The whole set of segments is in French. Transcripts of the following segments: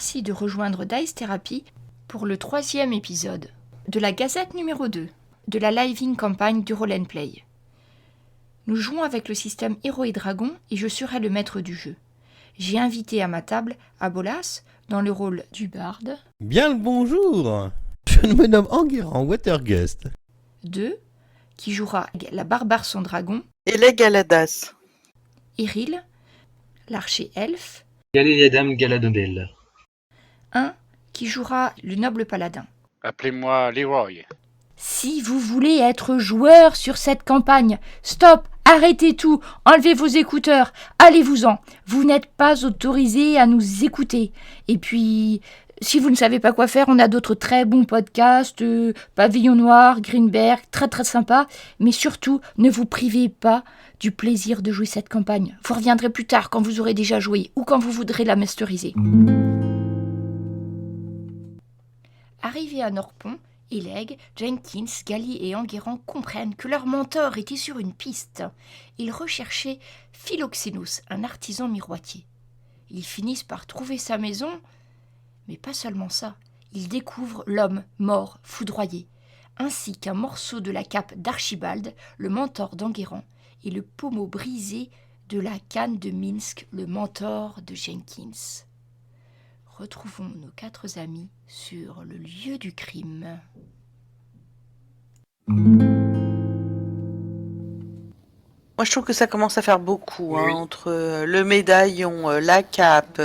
merci de rejoindre Dice Therapy pour le 3e épisode de la Gazette numéro 2 de la Living campagne du Roll & Play. Nous jouons avec le système Héros et Dragons et je serai le maître du jeu. J'ai invité à ma table Abolas dans le rôle du barde. Bien le bonjour. Je me nomme Enguerrand Watergust. 2, qui jouera la barbare sans dragon. Et les Galadas. Eril, l'archer elfe. Galéadam Galadodel. 1, qui jouera le noble paladin. Appelez-moi Leroy. Si vous voulez être joueur sur cette campagne, stop, arrêtez tout, enlevez vos écouteurs, allez-vous-en. Vous n'êtes pas autorisé à nous écouter. Et puis, si vous ne savez pas quoi faire, on a d'autres très bons podcasts, Pavillon Noir, Greenberg, très très sympa. Mais surtout, ne vous privez pas du plaisir de jouer cette campagne. Vous reviendrez plus tard quand vous aurez déjà joué ou quand vous voudrez la masteriser. Arrivé à Norpont, Eleg, Jenkins, Gali et Enguerrand comprennent que leur mentor était sur une piste. Ils recherchaient Philoxénos, un artisan miroitier. Ils finissent par trouver sa maison, mais pas seulement ça. Ils découvrent l'homme mort, foudroyé, ainsi qu'un morceau de la cape d'Archibald, le mentor d'Enguerrand, et le pommeau brisé de la canne de Minsk, le mentor de Jenkins. Retrouvons nos 4 amis sur le lieu du crime. Moi, je trouve que ça commence à faire beaucoup, Oui. entre le médaillon, la cape,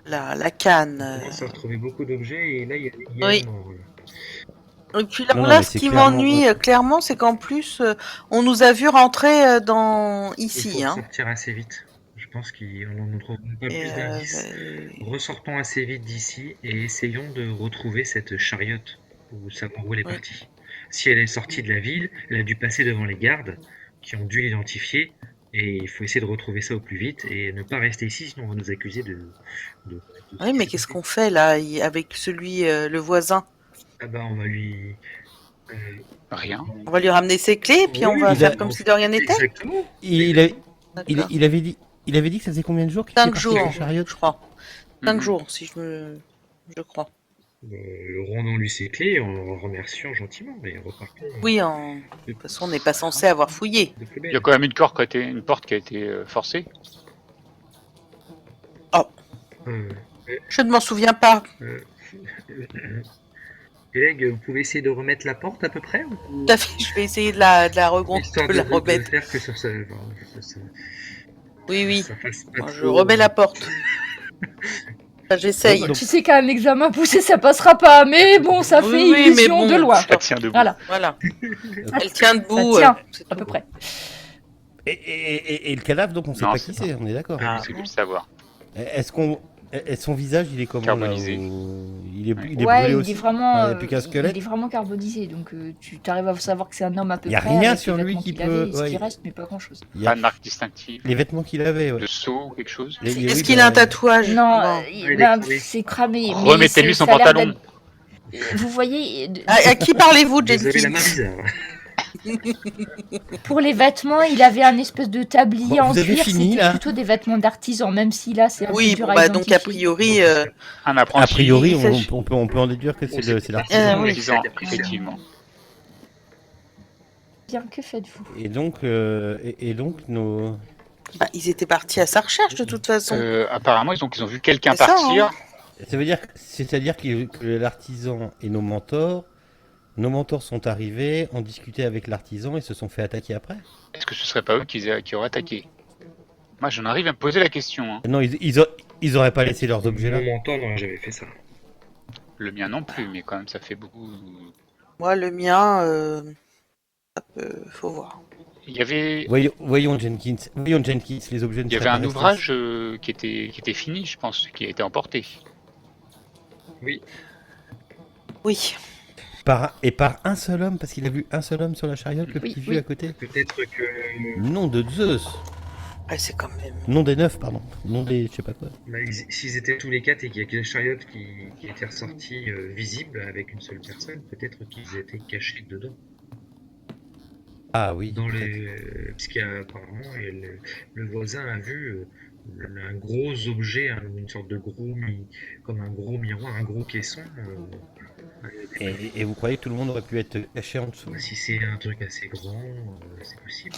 la canne. On commence à retrouver beaucoup d'objets et là il y a Oui. un mort, là. Et puis là, Non, là, mais ce c'est qui clairement- m'ennuie clairement, c'est qu'en plus, on nous a vu rentrer Il ici. faut Hein. sortir assez vite. Je pense qu'on ne trouvera pas Et, plus d'indices. Ressortons assez vite d'ici et essayons de retrouver cette chariote ou savoir où elle est Oui. partie. Si elle est sortie de la ville, elle a dû passer devant les gardes qui ont dû l'identifier et il faut essayer de retrouver ça au plus vite et ne pas rester ici sinon on va nous accuser de Oui, mais qu'est-ce qu'on fait là avec celui, le voisin? Ah bah on va lui... Rien. On va lui ramener ses clés, puis Oui, on va il faire a- comme si de rien n'était? Exactement. Il D'accord. avait dit que ça faisait combien de jours qu'il 5 était parti jours, avec la chariote je crois. 5 Mhm. jours, si je crois. Rendons-lui ses clés en le remerciant gentiment et repartons. Oui, de toute façon, on n'est pas censé avoir fouillé. de plus Il y a belle. quand même une porte qui a été forcée. Euh, Je ne m'en souviens pas. Greg, vous pouvez essayer de remettre la porte à peu près ou... Tout à fait, je vais essayer de la remettre. Histoire De la de remettre. faire que ça Oui. ça fasse pas Moi, je trop- remets la porte. Enfin, j'essaye. Donc- Tu sais qu'à un examen poussé, ça passera pas, mais bon, ça Oui, fait oui, mais illusion bon, de loin. Ça tient debout. Voilà, Voilà. Elle tient debout. ça tient, c'est à tout. peu près. Et le cadavre, donc on sait Non, pas c'est qui pas. c'est, on est d'accord. Ah. C'est lui de savoir. Son visage, il est comment Carbonisé. là il est Ouais. Ouais, brûlé il aussi. est vraiment, Ah, il y a plus qu'un squelette. il est vraiment carbonisé, donc tu t'arrives à savoir que c'est un homme à peu Y a près. rien avec sur les lui vêtements qui qu'il peut- avait et ce ouais. qui reste, mais pas grand chose. Il y a Pas de marque distinctive. les vêtements qu'il avait, ouais. De seau ou quelque chose. Est-ce qu'il a un tatouage? Non, Bon. c'est cramé. mais Remettez-lui c'est- son ça a l'air pantalon. d'être- Vous voyez, À qui parlez-vous, Vous avez la main Jenkins? bizarre. pour les vêtements, il avait un espèce de tablier Bon, en vous avez cuir, fini, c'était là plutôt des vêtements d'artisan, même si là c'est un peu Oui, dur bon, à bah, donc a identifier. priori, Un apprenti. A priori, ça, on peut en déduire que c'est l'artisan. oui. Artisan, effectivement. Bien, que faites-vous? Et donc nos... bah, ils étaient partis à sa recherche de toute façon. Apparemment, ils ont vu quelqu'un C'est ça, partir. C'est-à-dire que l'artisan et nos mentors sont arrivés, ont discuté avec l'artisan et se sont fait attaquer après. Est-ce que ce serait pas eux qui auraient attaqué? Moi, j'en arrive à me poser la question. Hein. Non, ils auraient pas laissé leurs objets là. Mon mentor n'aurait jamais fait ça. Le mien non plus, mais quand même, ça fait beaucoup. Moi, le mien, faut voir. Il y avait, Voyons Jenkins, les objets ne il y avait seraient un pas restés. ouvrage qui était fini, je pense, qui a été emporté. Oui. Oui. Par un seul homme, parce qu'il a vu un seul homme sur la chariote, le Oui, petit oui. vieux à côté. Peut-être que Nom de Zeus. Ah, c'est quand même. Nom des neufs, pardon. Nom des je sais pas quoi. bah, s'ils étaient tous les 4 et qu'il y a que la chariote qui était ressortie visible avec une seule personne, peut-être qu'ils étaient cachés dedans. Ah oui. Dans peut-être. les... Parce qu'apparemment, le voisin a vu un gros objet, une sorte de comme un gros miroir, un gros caisson. Et vous croyez que tout le monde aurait pu être caché en dessous? Si c'est un truc assez grand, c'est possible.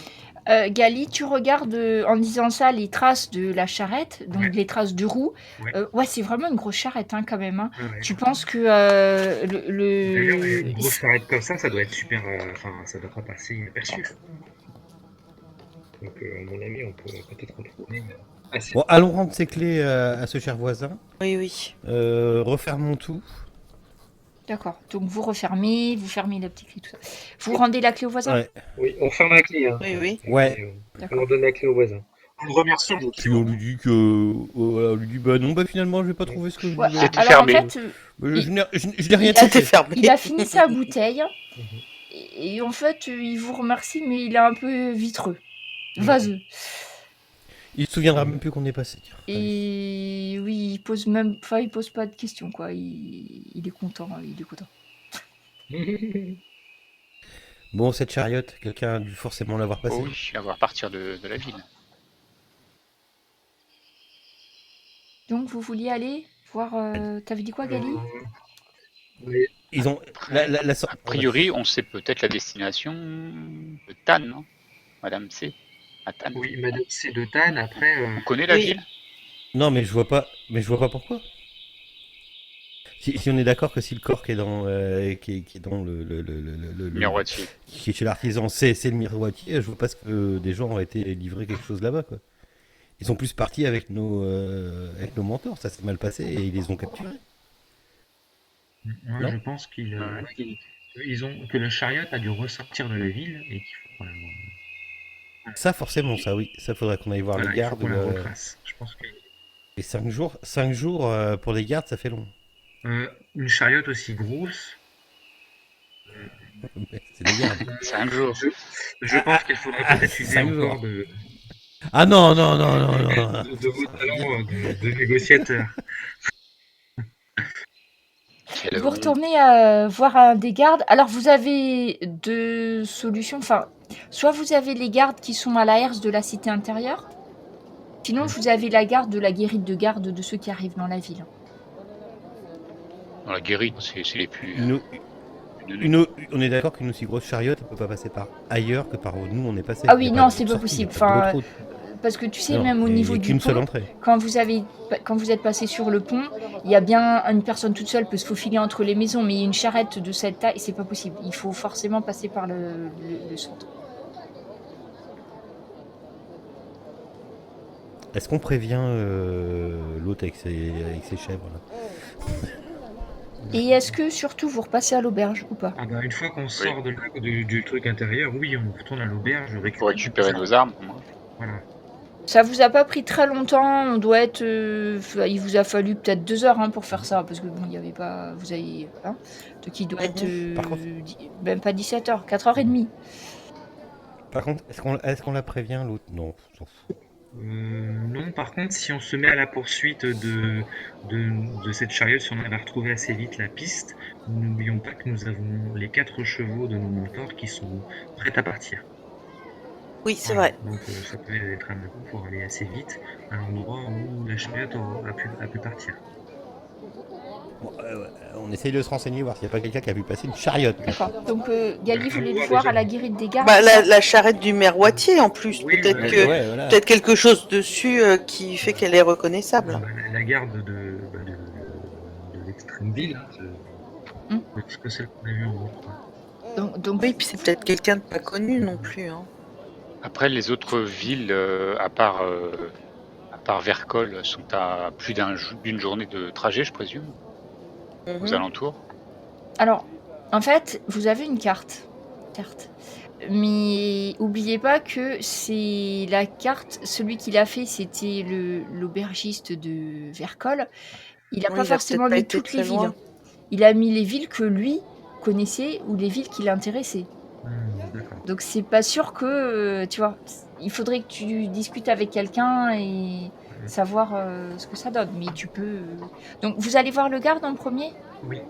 Gali, tu regardes en disant ça les traces de la charrette, donc Ouais. les traces de roues. Ouais. Ouais, c'est vraiment une grosse charrette quand même. Hein. Ouais. Tu penses que D'ailleurs, une grosse charrette comme ça doit être super. Enfin, ça doit pas passer inaperçu. Donc, à mon avis, on peut peut-être retrouver. Bon, allons rendre ces clés à ce cher voisin. Oui, oui. Refermons tout. D'accord. Donc vous refermez, vous fermez la petite clé, tout ça. Vous rendez la clé au voisin. Ouais. Oui, on ferme la clé. Hein. Oui, oui. Ouais. D'accord. On donne la clé au voisin. On le remercie. Puis on lui dit que. On lui dit bah non, bah finalement, je vais pas trouver ce que je Ouais, voulais. C'était alors fermé. en fait, Je n'ai rien Ah, t'es touché. fermé. il a fini sa bouteille. Et en fait, il vous remercie, mais il est un peu vitreux, vaseux. Il se souviendra même plus qu'on est passé. Et oui, il pose pas de questions, quoi. Il est content, il est content. Bon, cette chariote, quelqu'un a dû forcément l'avoir passée. Oh oui, à voir partir de la ville. Donc vous vouliez aller voir. T'avais dit quoi, Gali? Oui. Ils ont. A priori, on sait peut-être la destination de Tannes, non Madame C. À Tannes. Oui, Madame C de Tannes. Après. On connaît la Oui. ville Non, mais je vois pas pourquoi. Si on est d'accord que si le corps qui est dans, qui est dans le Miroitier. qui est chez l'artisan, c'est le miroitier, je vois pas ce que des gens auraient été livrés quelque chose là-bas, quoi. Ils sont plus partis avec nos mentors, ça s'est mal passé et ils les ont capturés. Moi, Non. je pense que le chariot a dû ressortir de la ville et qu'il faut Ça forcément, ça oui, ça faudrait qu'on aille voir voilà, les il faut gardes. qu'on la retrace. Je pense que Et 5 jours pour les gardes, ça fait long. une chariote aussi grosse, Mais c'est des gardes. 5 jours. je pense qu'il faudrait peut-être user 5 encore jours. Ah non. de vos talents de négociateur. Quelle Vous retournez voir un des gardes. Alors vous avez deux solutions. Enfin, soit vous avez les gardes qui sont à la herse de la cité intérieure. Sinon, vous avez la garde de la guérite de garde de ceux qui arrivent dans la ville. Dans la guérite, c'est les plus. On est d'accord qu'une aussi grosse chariote ne peut pas passer par ailleurs que par où nous on est passé. Ah oui, Il y a non, pas c'est de pas sortie, il y a possible. pas Enfin, d'autre route. parce que tu sais, Non, même au il y a niveau du qu'une seule pont, entrée. quand vous êtes passé sur le pont, il y a bien une personne toute seule peut se faufiler entre les maisons, mais une charrette de cette taille, c'est pas possible. Il faut forcément passer par le centre. Est-ce qu'on prévient l'autre avec ses chèvres là? Et est-ce que surtout vous repassez à l'auberge ou pas? Ah bah, une fois qu'on sort du truc intérieur, oui, on retourne à l'auberge. Pour récupérer nos armes, au moins. Voilà. Ça vous a pas pris très longtemps, on doit être... il vous a fallu peut-être 2 heures pour faire ça, parce que bon, il n'y avait pas... Vous avez... Hein, donc il doit être... Par contre- même pas 17 heures, 4h30. Par contre, est-ce qu'on la prévient l'autre? Non, on s'en fout. Non, par contre, si on se met à la poursuite de cette chariote, si on arrive à retrouver assez vite la piste, n'oublions pas que nous avons les 4 chevaux de nos mentors qui sont prêts à partir. Oui, c'est Voilà. vrai. Donc ça peut être un coup pour aller assez vite à l'endroit où la chariote a pu partir. Bon, on essaye de se renseigner, voir s'il n'y a pas quelqu'un qui a vu passer une chariote. D'accord. Donc Gali voulait le voir à la guérite des gardes. Bah, la charrette du miroitier en plus. Oui, Peut-être ouais, que Ouais, voilà. peut-être quelque chose dessus qui fait qu'elle est reconnaissable. La garde de l'extrême ville, parce que celle qu'on a vue en haut. Donc Oui, puis c'est peut-être quelqu'un de pas connu non plus. Hein. Après, les autres villes, à part Vercol, sont à plus d'une journée de trajet, je présume, aux Mhm. alentours. alors, en fait, vous avez une carte. Certes. Mais oubliez pas que c'est la carte, celui qui l'a fait, c'était l'aubergiste de Vercol. Il n'a Oui, pas il a forcément peut-être pas mis été toutes les très loin. villes. Il a mis les villes que lui connaissait ou les villes qui l'intéressaient. D'accord. Donc c'est pas sûr que, tu vois, il faudrait que tu discutes avec quelqu'un et savoir ce que ça donne. Mais tu peux... Donc vous allez voir le garde en premier. Oui.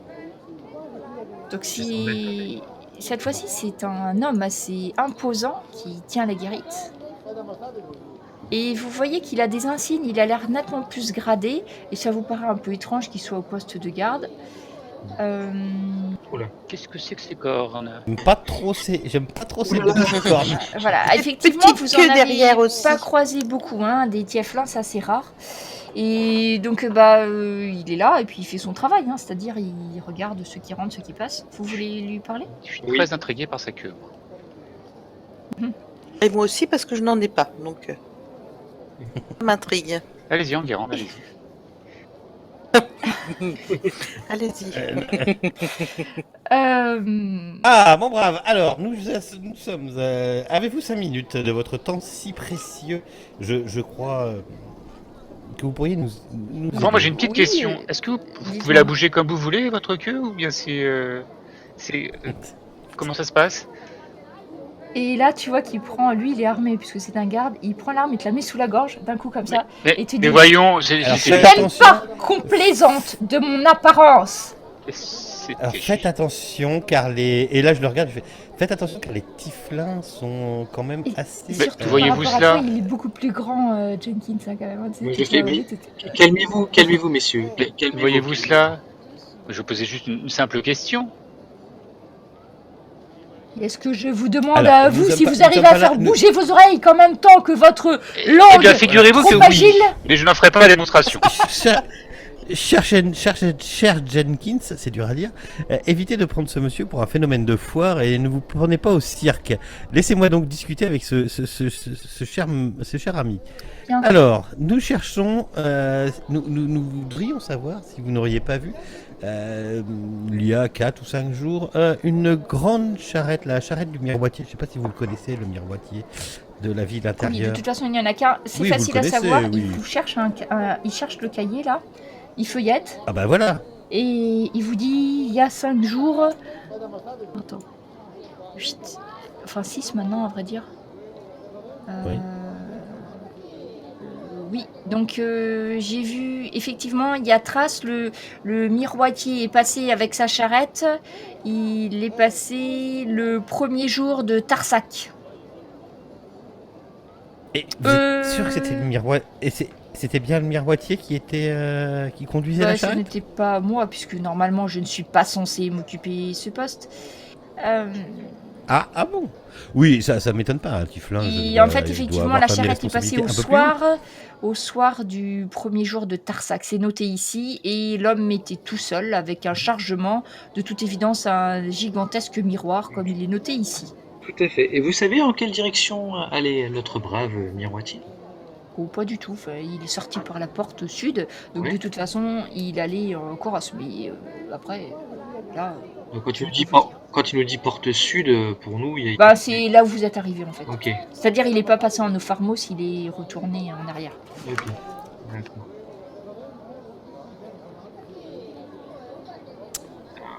Donc si... Cette fois-ci, c'est un homme assez imposant qui tient la guérite. Et vous voyez qu'il a des insignes, il a l'air nettement plus gradé, et ça vous paraît un peu étrange qu'il soit au poste de garde. Qu'est-ce que c'est que ces cornes? J'aime pas trop ces petites cornes. Voilà, effectivement, petite vous en queue avez derrière aussi. pas croisé beaucoup, hein, des tieflins, c'est assez rare. Et donc, il est là, et puis il fait son travail, hein, c'est-à-dire il regarde ceux qui rentrent, ceux qui passent. Vous voulez lui parler? Je suis très intrigué par sa queue. Et moi aussi, parce que je n'en ai pas, donc ça m'intrigue. Allez-y, Enguerrand, allez-y. Allez-y. Ah, mon brave, alors, nous sommes... avez-vous 5 minutes de votre temps si précieux? Je crois que vous pourriez nous Bon, moi j'ai une petite Oui, question. Est-ce que vous pouvez la bouger comme vous voulez, votre queue, ou bien comment ça se passe? Et là, tu vois qu'il prend, lui, il est armé, puisque c'est un garde, il prend l'arme, il te la met sous la gorge, d'un coup comme ça, et te dit... Mais voyons, Alors, Je faites n'aime attention. pas qu'on plaisante de mon apparence. Alors, faites attention, car et là je le regarde, je fais... Faites attention, car les tieflins sont quand même Et assez... surtout, voyez-vous par rapport à cela? toi, il est beaucoup plus grand, Jenkins, hein, quand même. Oui, je fais, mais calmez-vous, messieurs. Calmez-vous. Voyez-vous cela? Je posais juste une simple question. Est-ce que je vous demande Alors, à nous vous sommes si pas- vous nous arrivez sommes à pas faire là- nous- bouger vos oreilles qu'en même temps que votre Eh langue bien, figurez-vous trop que oui, agile? mais je n'en ferai pas la démonstration. Cher Jenkins, c'est dur à dire, évitez de prendre ce monsieur pour un phénomène de foire et ne vous prenez pas au cirque. Laissez-moi donc discuter avec ce cher ami. Bien. Alors, nous cherchons, nous voudrions savoir, si vous n'auriez pas vu, il y a 4 ou 5 jours, une grande charrette, la charrette du miroitier. Je ne sais pas si vous le connaissez, le miroitier de la ville Oui, intérieure. de toute façon, il n'y en a qu'un. C'est Oui, vous facile le à connaissez, savoir. oui. Il vous cherche il cherche le cahier là. Il feuillette Ah bah voilà. et il vous dit il y a 5 jours. Attends. 8. Enfin 6 maintenant, à vrai dire. Oui. Oui, donc j'ai vu, effectivement, il y a trace, le miroitier est passé avec sa charrette, il est passé le premier jour de Tarsac. Et vous êtes sûr que c'était le miroitier? Et c'était bien le miroitier qui était qui conduisait la Ce charrette? n'était pas moi, puisque normalement je ne suis pas censé m'occuper ce poste. Ah bon? Oui, ça m'étonne pas, un tieflin. Et en fait, effectivement, la charrette est passée au soir du premier jour de Tarsac. C'est noté ici. Et l'homme était tout seul, avec un chargement, de toute évidence, un gigantesque miroir, comme il est noté ici. Tout à fait. Et vous savez en quelle direction allait notre brave miroitier? Ou pas du tout. Enfin, il est sorti par la porte sud. Donc, Ouais. de toute façon, il allait en Coras. Mais après, là... Donc, quand il nous dit porte sud, pour nous, il y a... Bah, c'est là où vous êtes arrivé, en fait. Ok. C'est-à-dire, il n'est pas passé en Opharmos, il est retourné en arrière. Ok. D'accord.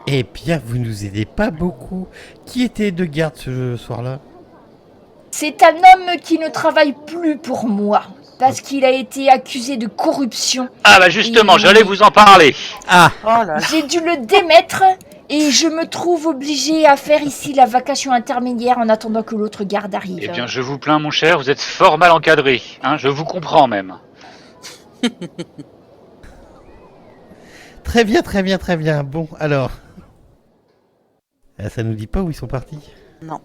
Eh bien, vous nous aidez pas beaucoup. Qui était de garde ce soir-là? C'est un homme qui ne travaille plus pour moi. Parce qu'il a été accusé de corruption. Ah bah justement, j'allais vous en parler. Ah, Oh là là. J'ai dû le démettre et je me trouve obligée à faire ici la vacation intermédiaire en attendant que l'autre garde arrive. Eh bien, je vous plains, mon cher, vous êtes fort mal encadré. Hein, je vous comprends même. très bien. Bon, alors. Ça nous dit pas où ils sont partis? Non.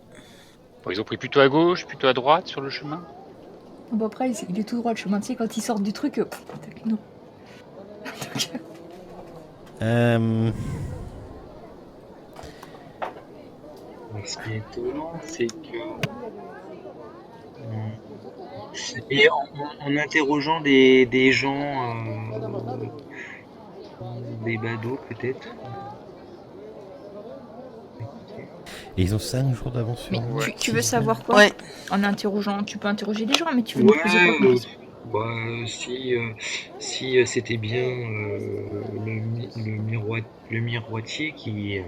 Bon, ils ont pris plutôt à gauche, plutôt à droite sur le chemin. Bon, après, il est tout droit le chemin. Tu sais, quand ils sortent du truc, non. Ce qui est étonnant, c'est que... Et en interrogeant des gens, des badauds peut-être. Et ils ont 5 jours d'avance sur Mais nous. tu veux savoir quoi? Ouais. En interrogeant, tu peux interroger des gens, mais tu veux nous poser quoi comme question? Si c'était bien le miroitier qui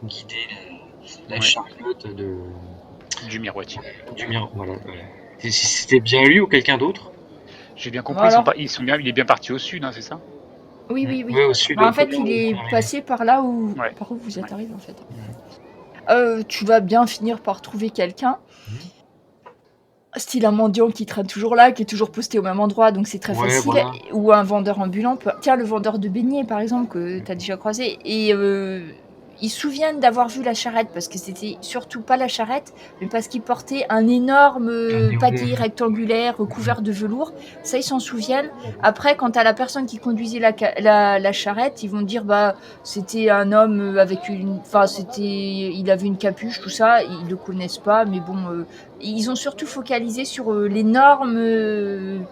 guidait la Ouais. charlotte Du miroitier. du miroir. Voilà. Si c'était bien lui ou quelqu'un d'autre. J'ai bien compris, Alors il est bien parti au sud, hein, c'est ça? Oui. Ouais, au sud. Bah, en fait, il est passé par là où, Ouais. par où vous êtes arrivé, en fait. Tu vas bien finir par trouver quelqu'un. Style un mendiant qui traîne toujours là, qui est toujours posté au même endroit, donc c'est très Ouais, facile. voilà. Ou un vendeur ambulant. Tiens, le vendeur de beignets, par exemple, que tu as déjà croisé. Et ils se souviennent d'avoir vu la charrette, parce que c'était surtout pas la charrette, mais parce qu'il portait un énorme des panier ronds. rectangulaire recouvert de velours. Ça, ils s'en souviennent. Après, quand à la personne qui conduisait la charrette, ils vont dire bah c'était un homme avec une, enfin il avait une capuche, tout ça. Ils le connaissent pas, mais bon, ils ont surtout focalisé sur l'énorme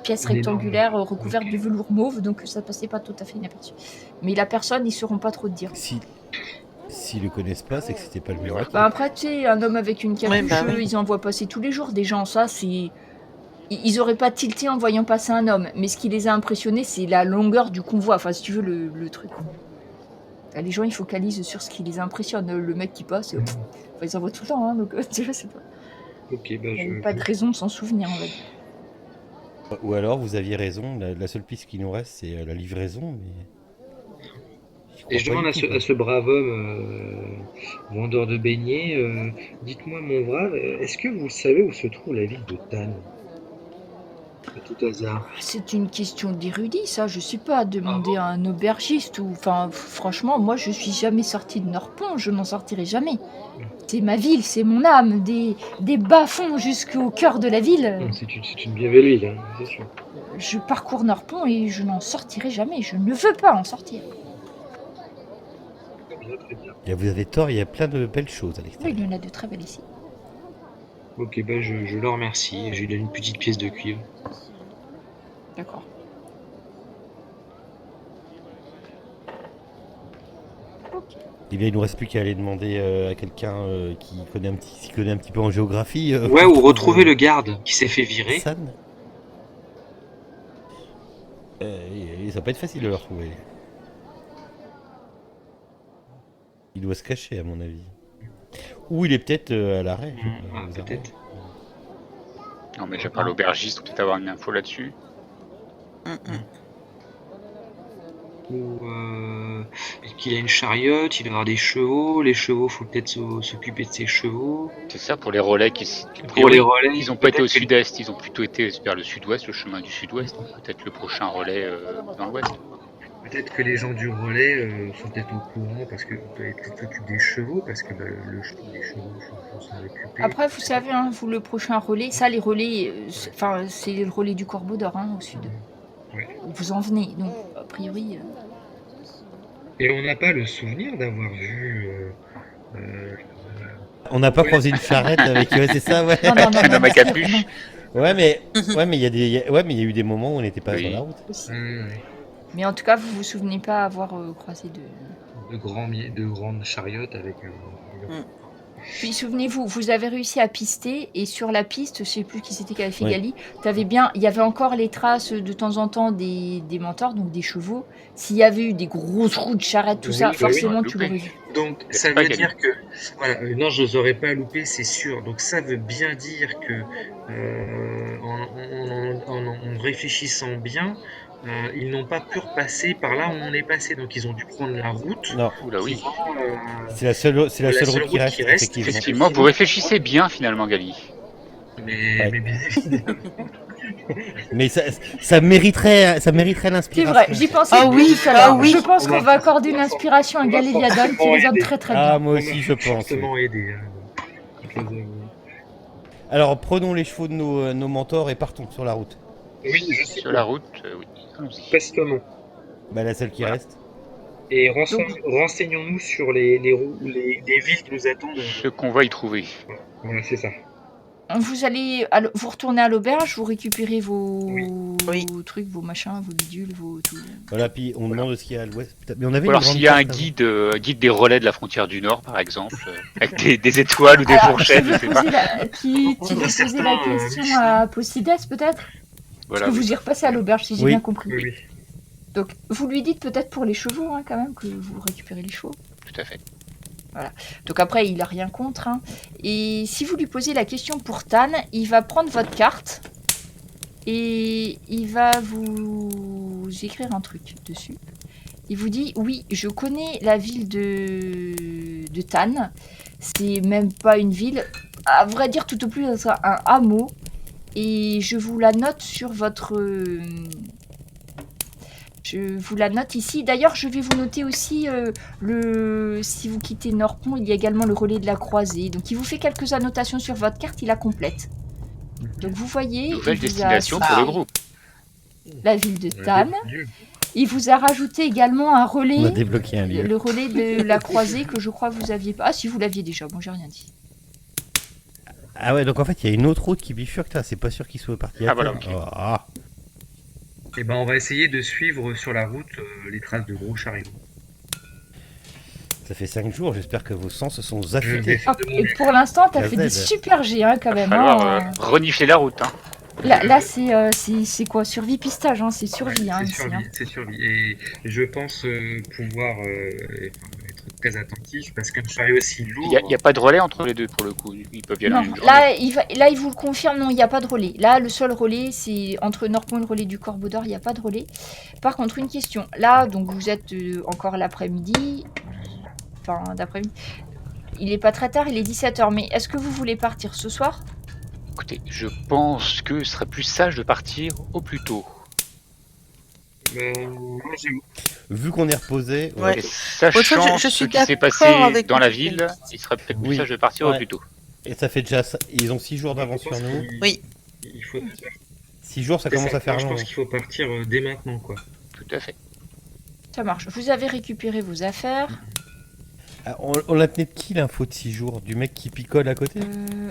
pièce L'énorme. rectangulaire recouverte de velours mauve, donc ça passait pas tout à fait inaperçu. Mais la personne, ils sauront pas trop te dire. S'ils le connaissent pas, c'est que c'était pas le miroir. Bah après, tu sais, un homme avec une capuche, oui. ils en voient passer tous les jours des gens. Ça, c'est. Ils auraient pas tilté en voyant passer un homme. Mais ce qui les a impressionnés, c'est la longueur du convoi. Enfin, si tu veux, le truc. Les gens, ils focalisent sur ce qui les impressionne. Le mec qui passe, enfin, ils en voient tout le temps, hein, donc tu vois, c'est pas. Ok, bah Il n'y a pas de raison de s'en souvenir, on va dire. Ou alors, vous aviez raison, la seule piste qui nous reste, c'est la livraison. Mais... Et je demande à ce brave homme, vendeur de beignets, dites-moi mon brave, est-ce que vous savez où se trouve la ville de Tannes? À tout hasard. C'est une question d'érudit, ça. Je suis pas à demander à un aubergiste ou. Enfin, franchement, moi, je suis jamais sortie de Norpont. Je n'en sortirai jamais. C'est ma ville, c'est mon âme, des bas-fonds jusqu'au cœur de la ville. C'est une bien belle ville, hein, c'est sûr. Je parcours Norpont et je n'en sortirai jamais. Je ne veux pas en sortir. Très bien. Et vous avez tort, il y a plein de belles choses à Oui, l'extérieur. il y en a de très belles ici. Ok, bah je le remercie, je lui donne une petite pièce de cuivre. D'accord. Et bien, il nous reste plus qu'à aller demander à quelqu'un qui s'y connaît un petit peu en géographie. Ouais, ou retrouver le garde qui s'est fait virer. San. Ça va pas être facile de le retrouver. Il doit se cacher, à mon avis. Ou il est peut-être à l'arrêt. je sais pas, aux arrêts. Peut-être. Non, mais j'ai pas l'aubergiste, on peut peut-être avoir une info là-dessus. Ou qu'il a une chariote, il va avoir des chevaux, les chevaux, faut peut-être s'occuper de ses chevaux. C'est ça, pour les relais qui. Pour les relais, ils ont pas été au peut-être que- sud-est, ils ont plutôt été vers le sud-ouest, le chemin du sud-ouest. Peut-être le prochain relais dans l'ouest. Peut-être que les gens du relais sont peut-être au courant parce que peut-être s'occupent des chevaux parce que les chevaux faut s'en occuper. Après, vous savez, hein, vous, le prochain relais, ça, les relais, c'est le relais du Corbeau d'Or, hein, au sud. Ouais. Vous en venez, donc, a priori... Et on n'a pas le souvenir d'avoir vu. On n'a pas croisé une charrette avec. Ouais, c'est ça, ouais. Non, Dans ma capuche. Ouais, mais il y a eu des moments où on n'était pas Oui. sur la route. Mais en tout cas, vous vous souvenez pas avoir croisé de... de grandes chariotes avec. Puis souvenez-vous, vous avez réussi à pister, et sur la piste, je sais plus qui c'était qui avait fait Oui. Gali, il y avait encore les traces de temps en temps des mentors, donc des chevaux. S'il y avait eu des grosses roues de charrette, tout Oui, ça, bah oui, forcément on tu l'a l'aurais loupé. vu. Donc C'est ça pas veut gagné. dire que voilà, non, je les aurais pas loupés, c'est sûr. Donc ça veut bien dire que en réfléchissant bien, ils n'ont pas pu repasser par là où on est passé. Donc ils ont dû prendre la route. Non, Oula, oui. c'est la seule route qui reste, effectivement. Effectivement, vous réfléchissez bien finalement, Gali. Mais bien évidemment. Mais ça mériterait C'est l'inspiration. vrai, j'y pensais Ah oui, tout à l'heure. ah oui. Je pense qu'on va accorder une inspiration à Galéviadol qui résonne très très bien. Ah, moi aussi, je pense. oui. Justement aidé. Alors, prenons les chevaux de nos mentors et partons sur la route. Oui, je sais. Sur la route, oui. Allons-y. Prestement. Bah, la seule qui reste. Et renseignons-nous sur les villes qui nous attendent. Ce qu'on va y trouver. Voilà, c'est ça. Vous retournez à l'auberge, vous récupérez vos Oui. trucs, vos machins, vos bidules, vos tout. Voilà, puis on demande ce qu'il y a à l'ouest. Putain, mais on avait Ou une alors grande s'il y a un carte, guide des relais de la frontière du Nord, par exemple, avec des étoiles ou des fourchettes, je sais pas. Qui veut poser la question à Posides peut-être Voilà, Parce que oui. vous y repassez à l'auberge si j'ai Oui. bien compris. Oui. Donc vous lui dites peut-être pour les chevaux hein, quand même que vous récupérez les chevaux. Tout à fait. Donc après il a rien contre. Hein. Et si vous lui posez la question pour Tan, il va prendre votre carte et il va vous écrire un truc dessus. Il vous dit oui, je connais la ville de Tan. C'est même pas une ville. À vrai dire, tout au plus, ça sera un hameau. et je vous la note sur votre... Je vous la note ici. D'ailleurs, je vais vous noter aussi si vous quittez Norpont, il y a également le relais de la Croisée. Donc, il vous fait quelques annotations sur votre carte, il la complète. Donc, vous voyez... Nouvelle il vous a destination cité pour le groupe. la ville de Tannes. Il vous a rajouté également un On a relais, débloqué un lieu. le relais de la Croisée que je crois que vous aviez pas. Ah, si vous l'aviez déjà, bon, j'ai rien dit. Ah ouais, donc en fait, il y a une autre route qui bifurque là, c'est pas sûr qu'il soit parti à Ah, voilà, terre. ok. Oh, ah. Et ben on va essayer de suivre sur la route les traces de gros chariots. Ça fait 5 jours, j'espère que vos sens se sont affûtés. Ah, et pour l'instant, t'as La fait des Z. super G hein, quand Il va même. falloir hein. renifler la route. Hein. Là c'est quoi? Survie pistage, hein, c'est survie. hein, c'est ici, survie, hein. c'est survie. Et je pense pouvoir être très attentif parce qu'un chariot aussi lourd. Il n'y a pas de relais entre les deux pour le coup. Ils peuvent y aller en Non, une journée. là, il vous le confirme, non, il n'y a pas de relais. Là, le seul relais, c'est entre Norpont et le relais du Corbeau d'Or, il n'y a pas de relais. Par contre, une question. Là, donc vous êtes encore l'après-midi. Enfin, d'après-midi. Il n'est pas très tard, il est 17h. Mais est-ce que vous voulez partir ce soir? Écoutez, je pense que ce serait plus sage de partir au plus tôt. Moi, j'aime- Vu qu'on est reposé, Ouais. Et sachant je suis ce qui s'est d'accord passé avec dans la vous. ville, il serait peut-être plus Oui. sage de partir au Ouais. plus tôt. et ça fait déjà. Ils ont 6 jours d'avance je pense sur nous. qu'il- Oui. Il faut... 6 jours, ça c'est commence ça. à faire Moi, je long. pense qu'il faut partir dès maintenant, quoi. Tout à fait. Ça marche. Vous avez récupéré vos affaires. Ah, on la tenait de qui l'info de 6 jours? Du mec qui picole à côté?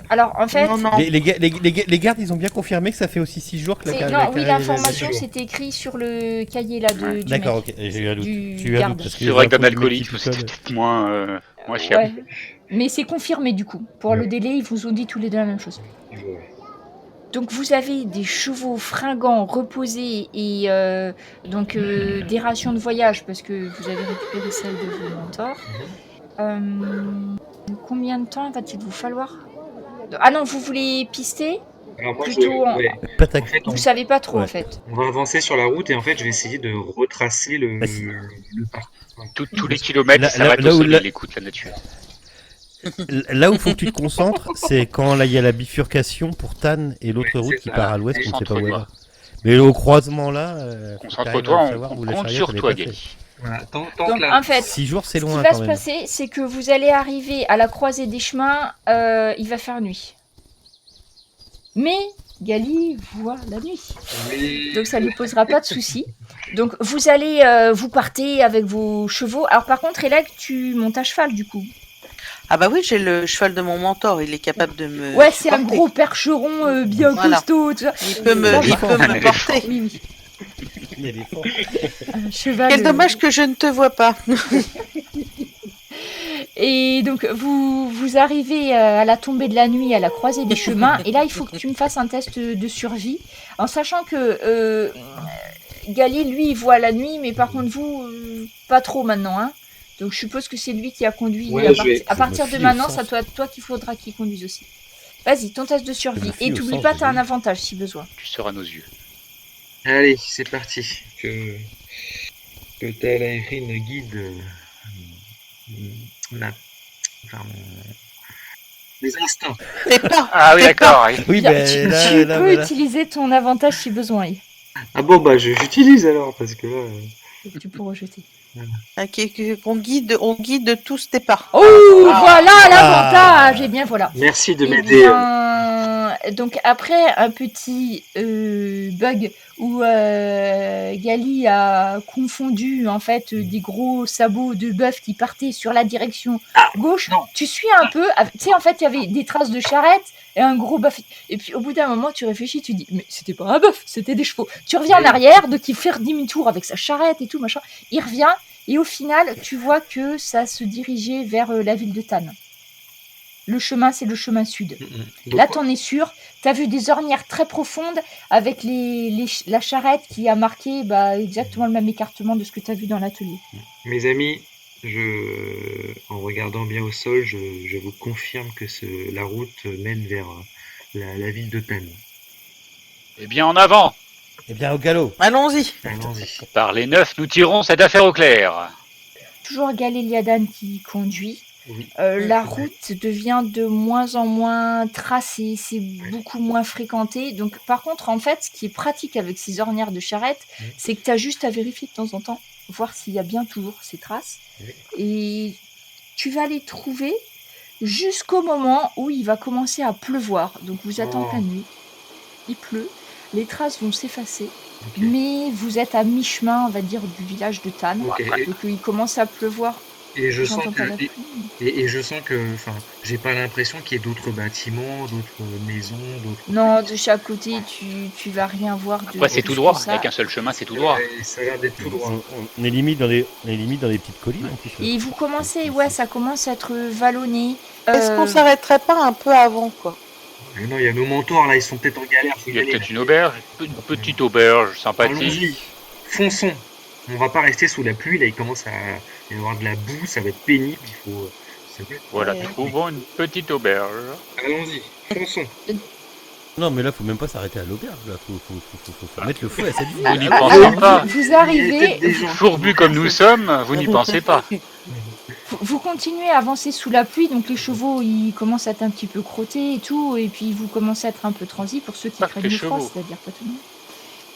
Alors, en fait, Non, non. Les gardes, ils ont bien confirmé que ça fait aussi 6 jours que la non, oui, l'information, jours. c'était écrit sur le cahier là du D'accord, mec. ok, j'ai eu un doute. Du J'ai eu un garde. doute parce que C'est les vrai que d'un infos du mec alcoolique, qui c'était picole- peut-être moins fiable. Ouais. Mais c'est confirmé du coup. Pour le délai, ils vous ont dit tous les deux la même chose. Ouais. Donc vous avez des chevaux fringants reposés et donc des rations de voyage parce que vous avez récupéré celles de vos mentors. Combien de temps va-t-il vous falloir? Ah non, vous voulez pister? Alors moi, Plutôt en- ouais. Patac. En fait, Vous savez pas trop Ouais. en fait. on va avancer sur la route et en fait, je vais essayer de retracer le parcours. Tous les kilomètres, Là- ça va là au où sol, la- il écoute la nature. Là où faut que tu te concentres, c'est quand là il y a la bifurcation pour Tannes et l'autre Ouais, route c'est qui ça. part à l'ouest, on ne sait pas où elle Concentre-toi. va. Mais au croisement là, Concentre-toi, on compte sur toi, Gali. Voilà, tant Donc que là, en fait, 6 jours, c'est ce qui loin va quand se même. passer, c'est que vous allez arriver à la croisée des chemins, il va faire nuit. Mais Gali voit la nuit. Donc ça lui posera pas de soucis. Donc vous allez, vous partez avec vos chevaux. Alors par contre, Elag, tu montes à cheval du coup. Ah bah oui, j'ai le cheval de mon mentor, il est capable de me Ouais, c'est un supporter. gros percheron bien Voilà. costaud. Tout ça. Il peut me, D'accord. il peut me porter. Oui, oui. Il y a des forts. Un cheval. Quel dommage que je ne te vois pas. Et donc vous arrivez à la tombée de la nuit à la croisée des chemins. Et là, il faut que tu me fasses un test de survie, en sachant que Gali, lui, il voit la nuit, mais par contre vous, pas trop maintenant, hein. Donc je suppose que c'est lui qui a conduit. Ouais, À partir je de me fie maintenant, au ça sens. doit être toi qu'il faudra qu'il conduise aussi. Vas-y, ton test de survie. me fie Et au t'oublies sens pas, de t'as un Gali. avantage si besoin. Tu seras à nos yeux. allez, c'est parti. Que Talaïrine guide les instincts. T'es pas. Ah oui, T'es pas. d'accord. Oui, Bien, ben tu là, là, peux voilà. utiliser ton avantage si besoin. Et Ah bon, bah j'utilise alors, parce que là... tu peux rejeter. On guide tous tes pas. Oh, voilà l'avantage. Et bien voilà. Merci de Eh m'aider. bien, donc après un petit bug où Gali a confondu en fait des gros sabots de bœuf qui partaient sur la direction gauche, non. tu suis un peu, tu sais en fait il y avait des traces de charrette et un gros bœuf, et puis au bout d'un moment tu réfléchis, tu dis mais c'était pas un bœuf, c'était des chevaux. Tu reviens en arrière, donc il fait demi-tour avec sa charrette et tout machin, il revient et au final tu vois que ça se dirigeait vers la ville de Tannes. Le chemin, c'est le chemin sud. Donc, Là, t'en es sûr. T'as vu des ornières très profondes avec la charrette qui a marqué exactement le même écartement de ce que t'as vu dans l'atelier. mes amis, en regardant bien au sol, je vous confirme que la route mène vers la ville de Tannes. Eh bien, en avant. Eh bien, au galop. Allons-y. Par les 9, nous tirons cette affaire au clair. Toujours Galéliadan qui conduit. Oui. La route devient de moins en moins tracée, c'est beaucoup moins fréquenté. Donc, par contre, en fait, ce qui est pratique avec ces ornières de charrette, c'est que tu as juste à vérifier de temps en temps, voir s'il y a bien toujours ces traces. Oui. Et tu vas les trouver jusqu'au moment où il va commencer à pleuvoir. Donc, vous êtes en pleine nuit, il pleut, les traces vont s'effacer. Ok. Mais vous êtes à mi-chemin, on va dire, du village de Tannes. Ok. Donc, il commence à pleuvoir. Et je sens J'entends pas la que, pluie. et je sens que, enfin, j'ai pas l'impression qu'il y ait d'autres bâtiments, d'autres maisons, d'autres. Non, de chaque côté, tu vas rien voir de Après, c'est plus tout que droit. Il ça. n'y a qu'un seul chemin, c'est tout droit. Et ça a l'air d'être tout droit. On est limite dans des petites collines en plus. là. Et vous commencez, ouais, ça commence à être vallonné. Est-ce qu'on s'arrêterait pas un peu avant, quoi? Mais non, il y a nos mentors là, ils sont peut-être en galère. faut Il y a y aller. peut-être une auberge, une petite auberge sympathique. Allons-y, fonçons. On va pas rester sous la pluie, là il commence à y avoir de la boue, ça va être pénible, il faut... Voilà, Ouais. trouvons une petite auberge. Allons-y, fonçons. Non, mais là, faut même pas s'arrêter à l'auberge. Là, faut mettre le feu à cette ville. Vous n'y Alors, pensez pas. vous Il y a peut-être arrivez, des gens. Fourbus comme nous sommes, vous n'y pensez pas. vous continuez à avancer sous la pluie, donc les chevaux, ils commencent à être un petit peu crottés et tout, et puis vous commencez à être un peu transi pour ceux qui Pas que craignent les le froid, chevaux. c'est-à-dire pas tout le monde.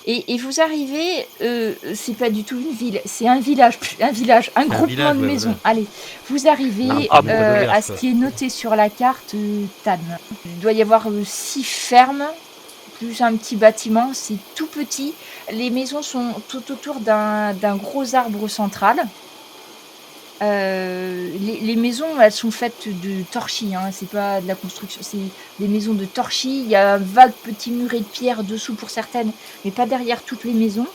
Et vous arrivez, c'est pas du tout une ville, c'est un village, un groupement village, de ouais, maisons. voilà. Allez, vous arrivez Ah, bon, auberge, à ce quoi. qui est noté sur la carte Tannes. Il doit y avoir 6 fermes, plus un petit bâtiment, c'est tout petit. Les maisons sont tout autour d'un gros arbre central. Les maisons, elles sont faites de torchis, hein, c'est pas de la construction, c'est des maisons de torchis. Il y a un vague petit muret de pierre dessous pour certaines, mais pas derrière toutes les maisons.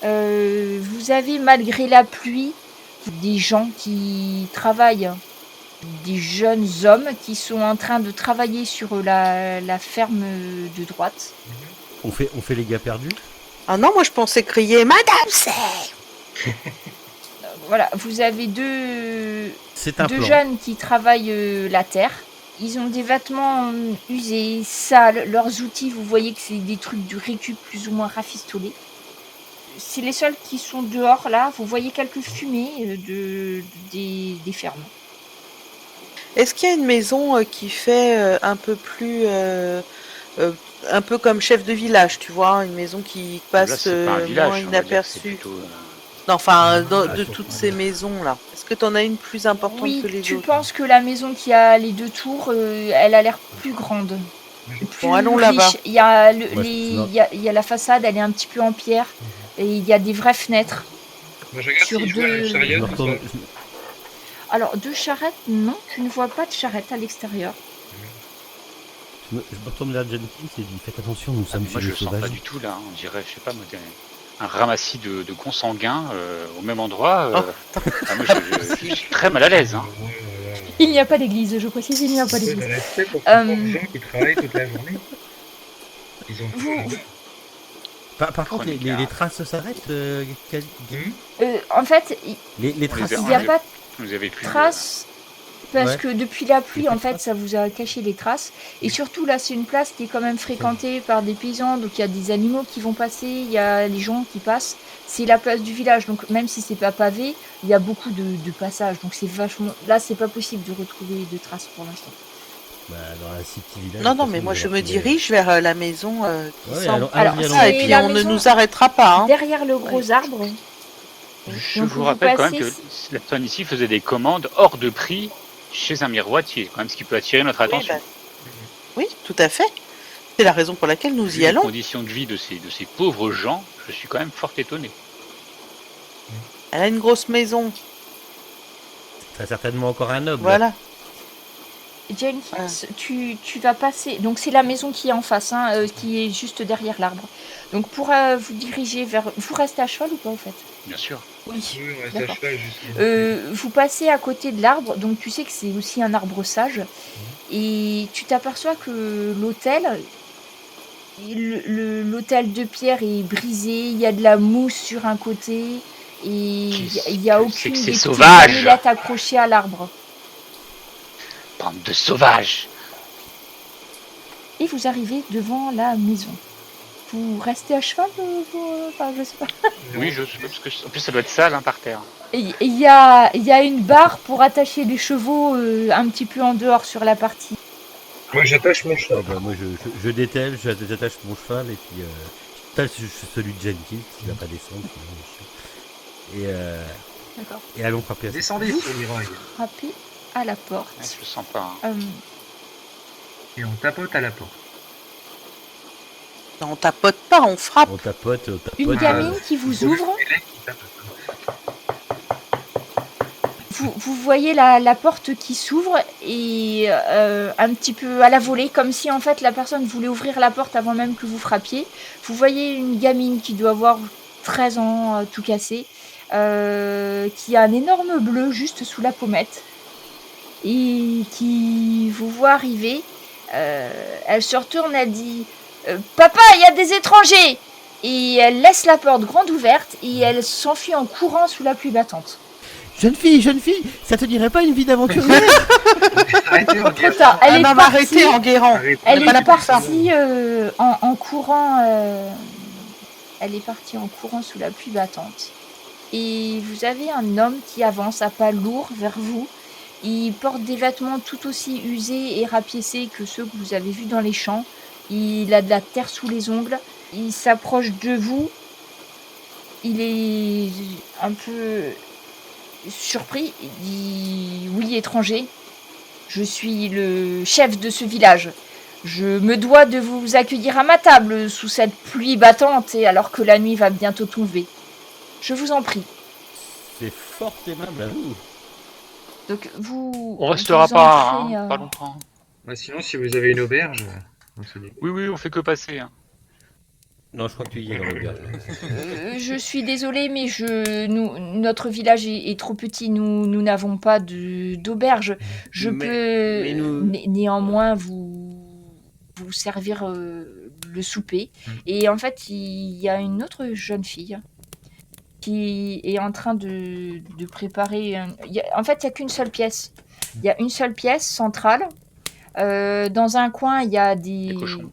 Vous avez, malgré la pluie, des gens qui travaillent, des jeunes hommes qui sont en train de travailler sur la ferme de droite. On fait les gars perdus. Ah non, moi je pensais crier Madame c'est. Voilà, vous avez deux C'est un plan. jeunes qui travaillent la terre. Ils ont des vêtements usés, sales. Leurs outils, vous voyez que c'est des trucs du récup plus ou moins rafistolés. C'est les seuls qui sont dehors là. Vous voyez quelques fumées des fermes. Est-ce qu'il y a une maison qui fait un peu plus. Un peu comme chef de village, tu vois, une maison qui Là, passe c'est pas un moins village, on va dire, c'est inaperçue. plutôt... Non, enfin, de surtout, toutes ces maisons-là. Est-ce que tu en as une plus importante Oui, que les tu autres? penses que la maison qui a les 2 tours, elle a l'air plus grande. Plus Bon, allons là-bas. riche. Il y a Ouais, il y a la façade, elle est un petit peu en pierre. Et il y a des vraies fenêtres. Moi je regarde Sur si je vois deux- une Je chariote me ou retourne, pas. Alors, 2 charrettes, non, tu ne vois pas de charrette à l'extérieur. je me retourne vers Jenkins et dis faites attention, nous sommes Moi, chez je les le sens pas sauvages. du tout, là. On dirait, je sais pas, moi, un ramassis de consanguins au même endroit. Moi, je suis très mal à l'aise. Hein. Il n'y a pas d'église, je précise, il n'y a pas Un peu de d'église. respect pour ces Euh, pauvres gens qui travaillent toute la journée. Ils ont Vous- Par contre, Prenez les garde. traces s'arrêtent. En fait, Les traces. il n'y a pas de Vous avez plus... traces. Parce Ouais. que depuis la pluie, Il y a pas en de fait, traces. ça vous a caché les traces. Et surtout, là, c'est une place qui est quand même fréquentée par des paysans. Donc, il y a des animaux qui vont passer, il y a les gens qui passent. C'est la place du village. Donc, même si c'est pas pavé, il y a beaucoup de passages. Donc, c'est vachement. Là, c'est pas possible de retrouver de traces pour l'instant. Bah, dans la city village. Non, de non, toute mais façon, moi vous je me allez retrouver- dirige vers la maison qui Ouais, semble. allons-y, Alors, allons-y. Ah, et c'est puis la on ne maison nous arrêtera pas. Hein. derrière le gros arbre. Je Donc, vous rappelle quand même passez- que la personne ici faisait des commandes hors de prix chez un miroitier, quand même, ce qui peut attirer notre attention. bah, oui, tout à fait. C'est la raison pour laquelle nous Vu y les allons. conditions de vie de ces pauvres gens, je suis quand même fort étonné. Elle a une grosse maison. Très certainement encore un noble. Voilà. Jenkins, tu vas passer. Donc, c'est la maison qui est en face, hein, qui est juste derrière l'arbre. Donc, pour vous diriger vers. Vous restez à cheval ou pas, en fait? Bien sûr. Oui. Oui, on reste à D'accord. cheval justement. Vous passez à côté de l'arbre, donc tu sais que c'est aussi un arbre sage. Et tu t'aperçois que l'hôtel. L'hôtel de pierre est brisé, il y a de la mousse sur un côté. Et il n'y a Qu'est-ce que aucune c'est que des ces petites sauvages amulettes accrochées à l'arbre. Bande de sauvages. Et vous arrivez devant la maison. Vous restez à cheval enfin, je sais pas. Oui, je sais pas, parce que en plus ça doit être sale hein, par terre. Il y a une barre pour attacher les chevaux un petit peu en dehors sur la partie. Moi, j'attache mon cheval. Moi je dételle, j'attache mon cheval et puis j'attache celui de Jenkins qui va pas descendre. Et D'accord. et allons frapper à ça. Descendez sur Leroy. Frappez à la porte. Ouais, je le sens pas. Hein. Et on tapote à la porte. Non, on tapote pas, on frappe. On tapote. Une gamine qui vous ouvre. Les mecs qui tapotent. Vous voyez la porte qui s'ouvre et un petit peu à la volée, comme si en fait la personne voulait ouvrir la porte avant même que vous frappiez. Vous voyez une gamine qui doit avoir 13 ans, tout cassé, qui a un énorme bleu juste sous la pommette et qui vous voit arriver. Elle se retourne, elle dit Papa, il y a des étrangers !» Et elle laisse la porte grande ouverte et elle s'enfuit en courant sous la pluie battante. Jeune fille, ça te dirait pas une vie d'aventurière? Arrêtez, on Trop tard. Elle est m'a partie. arrêté en guérant. Elle pas là est pour ça. partie en courant. Elle est partie en courant sous la pluie battante. Et vous avez un homme qui avance à pas lourds vers vous. Il porte des vêtements tout aussi usés et rapiécés que ceux que vous avez vus dans les champs. Il a de la terre sous les ongles. Il s'approche de vous. Il est un peu surpris. Il dit oui, étranger. Je suis le chef de ce village. Je me dois de vous accueillir à ma table sous cette pluie battante et alors que la nuit va bientôt tomber. Je vous en prie. C'est fort aimable à vous. Donc vous. On restera vous pas, entrez, hein, pas longtemps. Bah, sinon, si vous avez une auberge, on se dit. Oui, on fait que passer. Hein. Non, je crois que tu y es dans le gars. je suis désolée, mais notre village est trop petit. Nous n'avons pas d'auberge. Je peux néanmoins vous servir le souper. Et en fait, il y a une autre jeune fille qui est en train de préparer. En fait, il n'y a qu'une seule pièce. Il y a une seule pièce centrale. Dans un coin, il y a des cochons.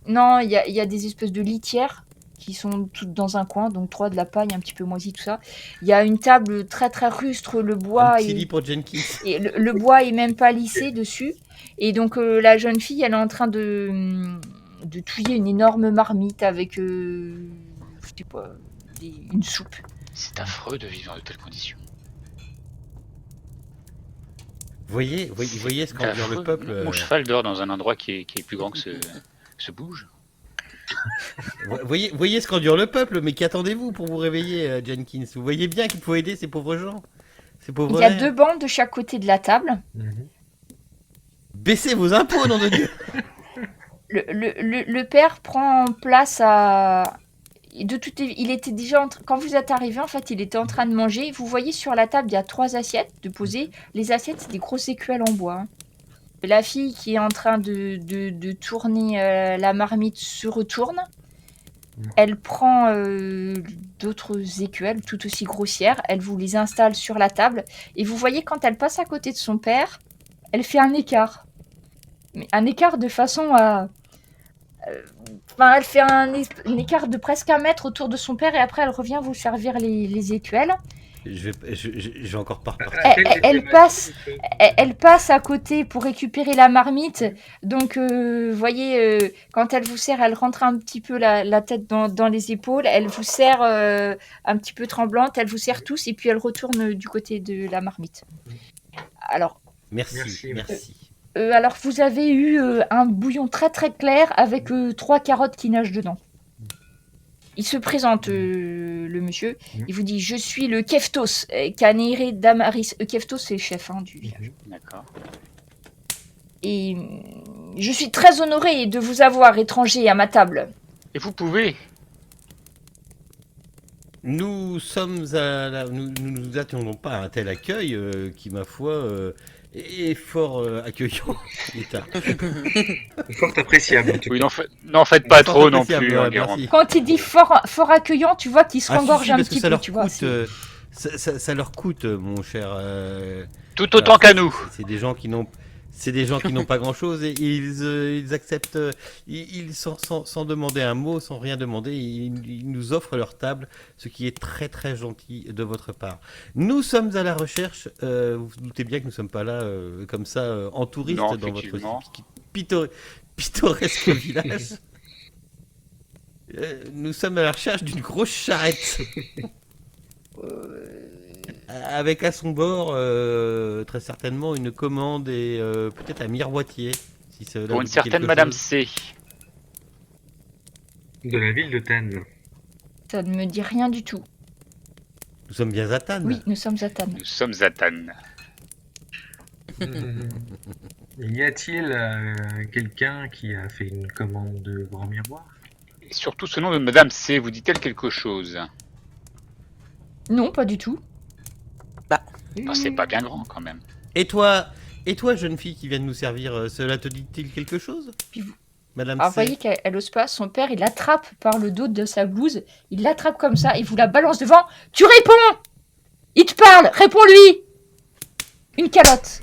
Non, il y a des espèces de litières qui sont toutes dans un coin, donc 3 de la paille un petit peu moisie, tout ça. Il y a une table très très rustre, le bois Un petit lit pour Jenkins. et le bois est même pas lissé dessus. Et donc la jeune fille, elle est en train de touiller une énorme marmite avec je sais pas, une soupe. C'est affreux de vivre dans de telles conditions. Voyez ce qu'endure le peuple. Mon cheval dort dans un endroit qui est plus grand que se bouge. Voyez ce qu'endure le peuple, mais qu'attendez-vous pour vous réveiller, Jenkins? Vous voyez bien qu'il faut aider ces pauvres gens. Ces pauvres Il y a mères. 2 bancs de chaque côté de la table. Baissez vos impôts, nom de Dieu. Le père prend place à... il était déjà quand vous êtes arrivé, en fait, il était en train de manger. Vous voyez sur la table, il y a 3 assiettes de posées. Les assiettes, c'est des grosses écuelles en bois. Hein. La fille qui est en train de tourner la marmite se retourne. Elle prend d'autres écuelles tout aussi grossières. Elle vous les installe sur la table. Et vous voyez, quand elle passe à côté de son père, elle fait un écart. Mais un écart de façon à... elle fait un écart de presque 1 mètre autour de son père et après elle revient vous servir les écuelles. Je vais encore pas repartir. Elle passe à côté pour récupérer la marmite. Donc, vous voyez, quand elle vous sert, elle rentre un petit peu la tête dans les épaules. Elle vous sert un petit peu tremblante. Elle vous sert tous et puis elle retourne du côté de la marmite. Alors, Merci. alors vous avez eu un bouillon très très clair avec 3 carottes qui nagent dedans. Il se présente, le monsieur. Il vous dit « Je suis le Keftos, Canéré Damaris. » Keftos, c'est le chef du village. D'accord. Et je suis très honoré de vous avoir étranger à ma table. Et vous pouvez. Nous nous attendons pas à un tel accueil qui, ma foi, est fort accueillant. Fort appréciable. En tout Oui, cas. n'en faites pas Fort trop non appréciable, plus, ouais, hein, Guérande. merci. Quand il dit fort accueillant, tu vois qu'il se rengorge un parce que petit ça peu, leur tu vois. coûte, ça leur coûte, mon cher. Tout autant qu'à nous. C'est des gens qui n'ont. C'est des gens qui n'ont pas grand-chose et ils acceptent, sans demander un mot, sans rien demander, ils nous offrent leur table, ce qui est très très gentil de votre part. Nous sommes à la recherche, vous vous doutez bien que nous ne sommes pas là comme ça en touriste Non, dans votre effectivement. pittoresque village. Nous sommes à la recherche d'une grosse charrette. Avec à son bord, très certainement, une commande et peut-être un miroitier. Si cela Pour vous une dit certaine quelque Madame chose. C. De la ville de Tannes. Ça ne me dit rien du tout. Nous sommes bien à Tannes. Oui, nous sommes à Tannes. Nous sommes à Tannes. Y a-t-il quelqu'un qui a fait une commande de grand miroir? Et surtout, ce nom de Madame C. vous dit-elle quelque chose? Non, pas du tout. Oh, c'est pas bien grand quand même. Et toi, jeune fille qui vient de nous servir, cela te dit-il quelque chose, Puis vous- Madame Alors, vous C. voyez qu'elle ose pas. Son père, il l'attrape par le dos de sa blouse. Il l'attrape comme ça. Il vous la balance devant. Tu réponds. Il te parle. Réponds-lui. Une calotte.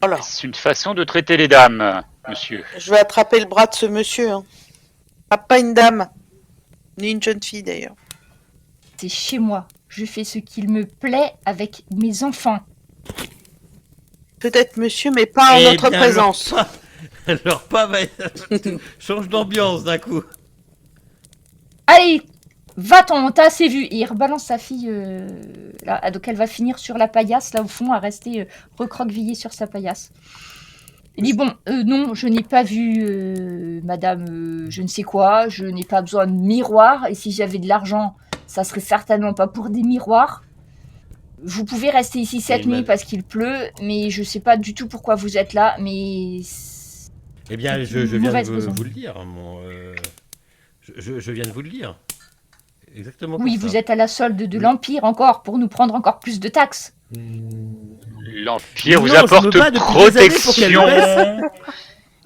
Voilà. C'est une façon de traiter les dames, monsieur. Je vais attraper le bras de ce monsieur. Hein. Ah, pas une dame. Ni une jeune fille d'ailleurs. C'est chez moi. Je fais ce qu'il me plaît avec mes enfants. Peut-être monsieur, mais pas en Eh notre bien, présence. Leur pas va change d'ambiance d'un coup. Allez, va-t'en, t'as assez vu. Et il rebalance sa fille. Là, donc elle va finir sur la paillasse, là au fond, à rester recroquevillée sur sa paillasse. Il dit bon, non, je n'ai pas vu madame je ne sais quoi, je n'ai pas besoin de miroir, et si j'avais de l'argent, ça serait certainement pas pour des miroirs. Vous pouvez rester ici cette Oui, nuit parce qu'il pleut, mais je sais pas du tout pourquoi vous êtes là, mais... Eh bien, C'est je une viens de mauvaise raison. vous le dire. Je viens de vous le dire. Exactement. Oui, pour vous ça. êtes à la solde de l'Empire encore, pour nous prendre encore plus de taxes. L'Empire vous Non, je me apporte bats depuis des années pour qu'elle protection.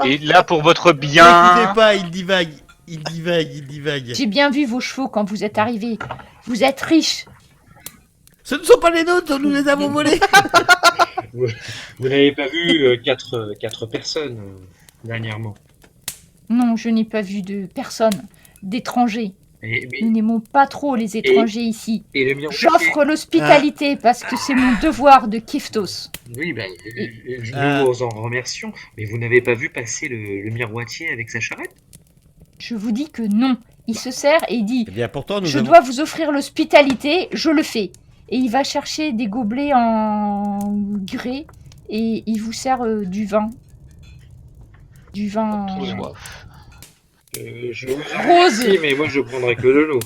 Et là pour votre N'écoutez bien. pas, il divague. Il divague. J'ai bien vu vos chevaux quand vous êtes arrivés. Vous êtes riches. Ce ne sont pas les nôtres, nous les avons volés. Vous n'avez pas vu quatre personnes dernièrement. Non, je n'ai pas vu de personne, d'étrangers. Et, Nous n'aimons pas trop les étrangers ici. et le miroir. J'offre l'hospitalité parce que c'est mon devoir de Kiftos. Oui, ben, Ah. nous vous en remercions, mais vous n'avez pas vu passer le miroitier avec sa charrette? Je vous dis que non. Il se sert et il dit Eh bien, pourtant, nous je avons... dois vous offrir l'hospitalité, je le fais. Et il va chercher des gobelets en grès et il vous sert du vin. Du vin Trop soif. Je vous en rose. remercie, mais moi je prendrai que de l'eau.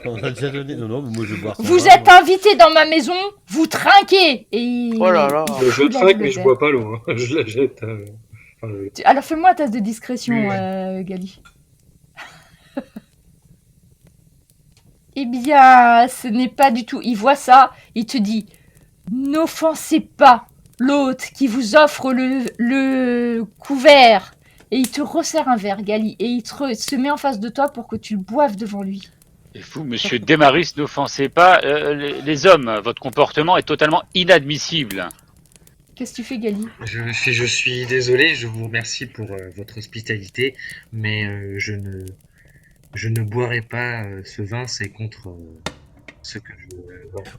On a déjà donné... Non, mais moi je vais boire. Vous êtes invité dans ma maison, vous trinquez. Et Oh là là. Je fout la trinque, boule mais au je verre. bois pas l'eau. Hein. Je la jette. Alors fais-moi un test de discrétion, Oui. Gali. Eh bien, ce n'est pas du tout. Il voit ça, il te dit n'offensez pas l'hôte qui vous offre le couvert. Et il te resserre un verre, Gali, et il se met en face de toi pour que tu le boives devant lui. Et vous, monsieur Desmaris, n'offensez pas les hommes. Votre comportement est totalement inadmissible. Qu'est-ce que tu fais, Gali? Je suis désolé, je vous remercie pour votre hospitalité, mais je ne boirai pas ce vin, c'est contre ce que je...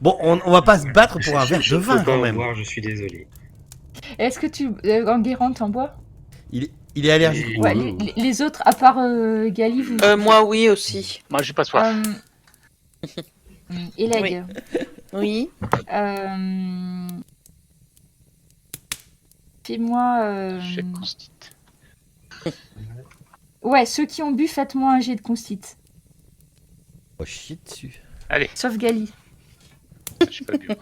Bon, on va pas se battre pour un verre Je de ne vin peux pas quand en même. boire, je suis désolé. Est-ce que tu... Enguerrand, t'en bois? Il est allergique. Ouais, les autres, à part Gali, vous... Moi oui aussi. Moi, j'ai pas soif. Eleg, Oui. fais-moi... J'ai constite. Ouais, ceux qui ont bu, faites-moi un jet de constite. Oh, chier dessus. Sauf Gali. J'ai pas bu. moi.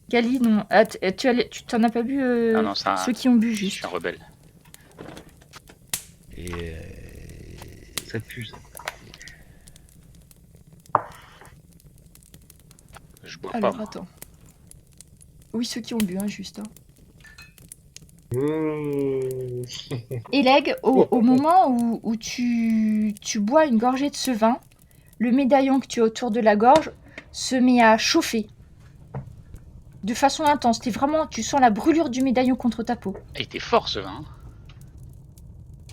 Gali, non. Ah, tu t'en as pas bu Ah non, ça, ceux qui ont bu, je suis juste. un rebelle. Et Ça pue, ça. Je bois Alors, pas. moi. attends. Oui, ceux qui ont bu, hein, juste. Hein. Eleg, au moment où tu bois une gorgée de ce vin, le médaillon que tu as autour de la gorge se met à chauffer. de façon intense. Tu sens la brûlure du médaillon contre ta peau. Il était fort ce vin.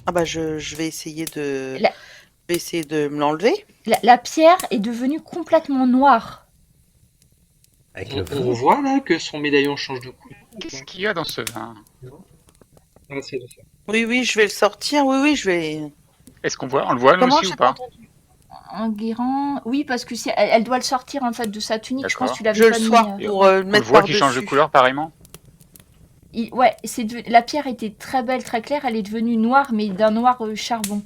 Ah bah je vais essayer de... La- Je vais essayer de me l'enlever. La pierre est devenue complètement noire. Avec le On feu. voit là que son médaillon change de couleur. Qu'est-ce qu'il y a dans ce vin? Ah, c'est de ça. Oui, je vais le sortir. Oui, je vais... Est-ce qu'on le voit nous Comment aussi j'ai ou pas? entendu? Enguerrand... Oui, parce que elle doit le sortir en fait de sa tunique. Je pense que tu l'avais Je le pas mis, sois pour le On le mettre voit qui change par-dessus. de couleur pareillement? Ouais, la pierre était très belle, très claire. Elle est devenue noire, mais d'un noir charbon.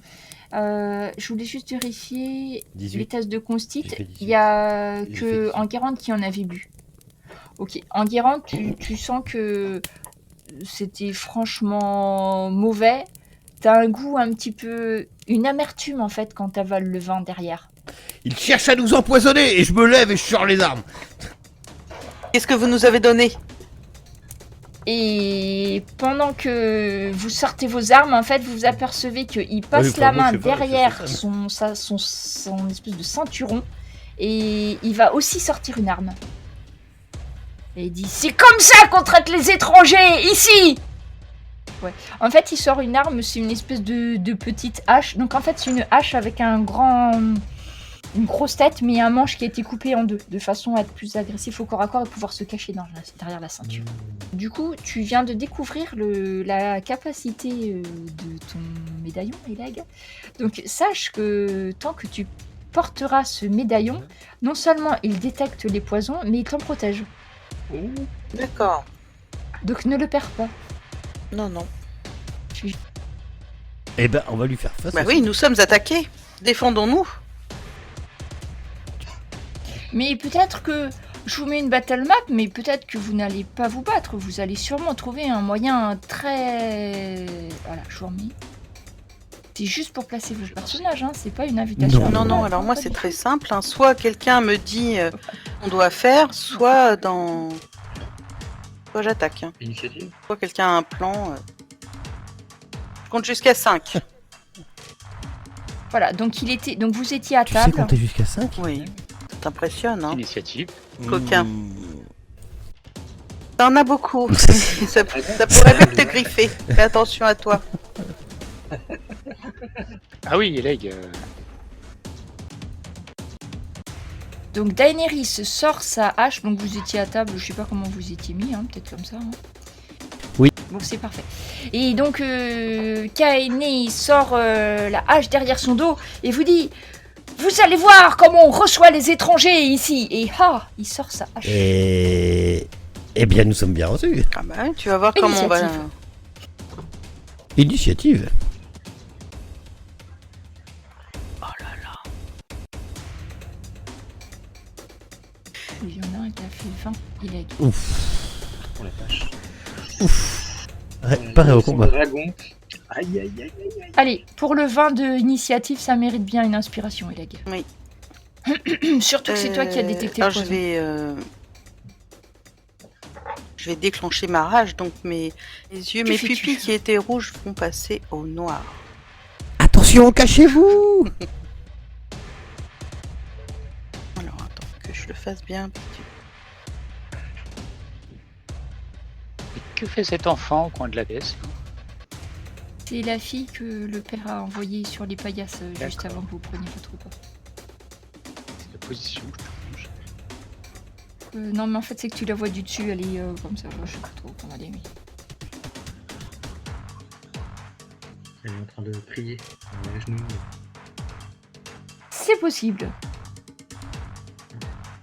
Je voulais juste vérifier 18. les tests de constit. J'ai fait 18. Il y a J'ai que fait 18. Enguerrand qui en avait bu. Ok, Enguerrand, tu sens que c'était franchement mauvais. T'as un goût un petit peu... Une amertume en fait quand t'avales le vin derrière. Il cherche à nous empoisonner et je me lève et je sors les armes. Qu'est-ce que vous nous avez donné? Et pendant que vous sortez vos armes, en fait, vous vous apercevez qu'il passe enfin, la moi, main je fais pas, derrière je fais son espèce de ceinturon et il va aussi sortir une arme. Et il dit « C'est comme ça qu'on traite les étrangers, ici !» Ouais. En fait, il sort une arme, c'est une espèce de petite hache. Donc en fait, c'est une hache avec une grosse tête, mais un manche qui a été coupé en deux, de façon à être plus agressif au corps à corps et pouvoir se cacher derrière la ceinture. Du coup, tu viens de découvrir la capacité de ton médaillon, Eleg. Donc sache que tant que tu porteras ce médaillon, non seulement il détecte les poisons, mais il t'en protège. D'accord. Donc ne le perds pas. Non. Eh ben, on va lui faire face. Bah aussi. oui, nous sommes attaqués. Défendons-nous. Mais peut-être que je vous mets une battle map, mais peut-être que vous n'allez pas vous battre. Vous allez sûrement trouver un moyen très... Voilà, je vous remets. C'est juste pour placer vos personnages, hein. C'est pas une invitation. Non, alors moi c'est très simple. Hein. Soit quelqu'un me dit on doit faire, soit j'attaque. Hein. Initiative. Soit quelqu'un a un plan. Je compte jusqu'à 5. Voilà, donc vous étiez à Tu sais table. compter jusqu'à 5? Oui. Ça t'impressionne, hein. Initiative. Coquin. T'en as beaucoup. ça pourrait même te griffer. Fais attention à toi. Ah oui, Eleg. Donc Daenerys sort sa hache, donc vous étiez à table, je sais pas comment vous étiez mis, hein, peut-être comme ça. Hein. Oui. Bon, c'est parfait. Et donc Kaene sort la hache derrière son dos et vous dit « Vous allez voir comment on reçoit les étrangers ici !» Et il sort sa hache. Eh bien, nous sommes bien reçus. Ah bah, tu vas voir comment on va... Initiative. Oh là là. Il y en a un qui a fait 20, il a... Ouf. Pour la tâche. Pareil au combat. Dragon. Aïe, aïe, aïe, aïe. Allez, pour le 20 de initiative, ça mérite bien une inspiration, Eleg. Oui. Surtout que c'est toi qui as détecté le alors poison. je vais déclencher ma rage, donc mes yeux, mes pupilles qui étaient rouges vont passer au noir. Attention, cachez-vous. Alors attends, que je le fasse bien. Mais que fait cet enfant au coin de la baisse? C'est la fille que le père a envoyée sur les paillasses juste D'accord. avant que vous preniez votre repas. C'est la position que je change. Non, mais en fait, c'est que tu la vois du dessus, elle est comme ça. Je sais pas trop comment elle est. Elle est en train de prier. Elle est à genoux. C'est possible.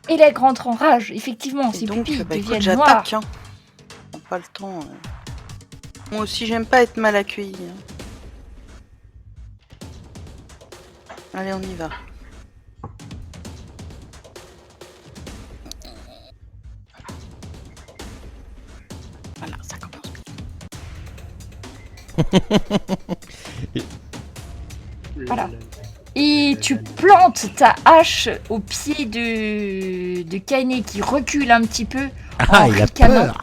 Eleg rentre en rage, effectivement, Et ses donc, pupilles bah, écoute, deviennent noires. j'attaque. Hein. On n'a pas le temps. Moi aussi, j'aime pas être mal accueilli. Hein. Allez, on y va. Voilà, ça commence bien. Voilà. Et tu plantes ta hache au pied de Kaine qui recule un petit peu. Ah, il a ricanant. peur.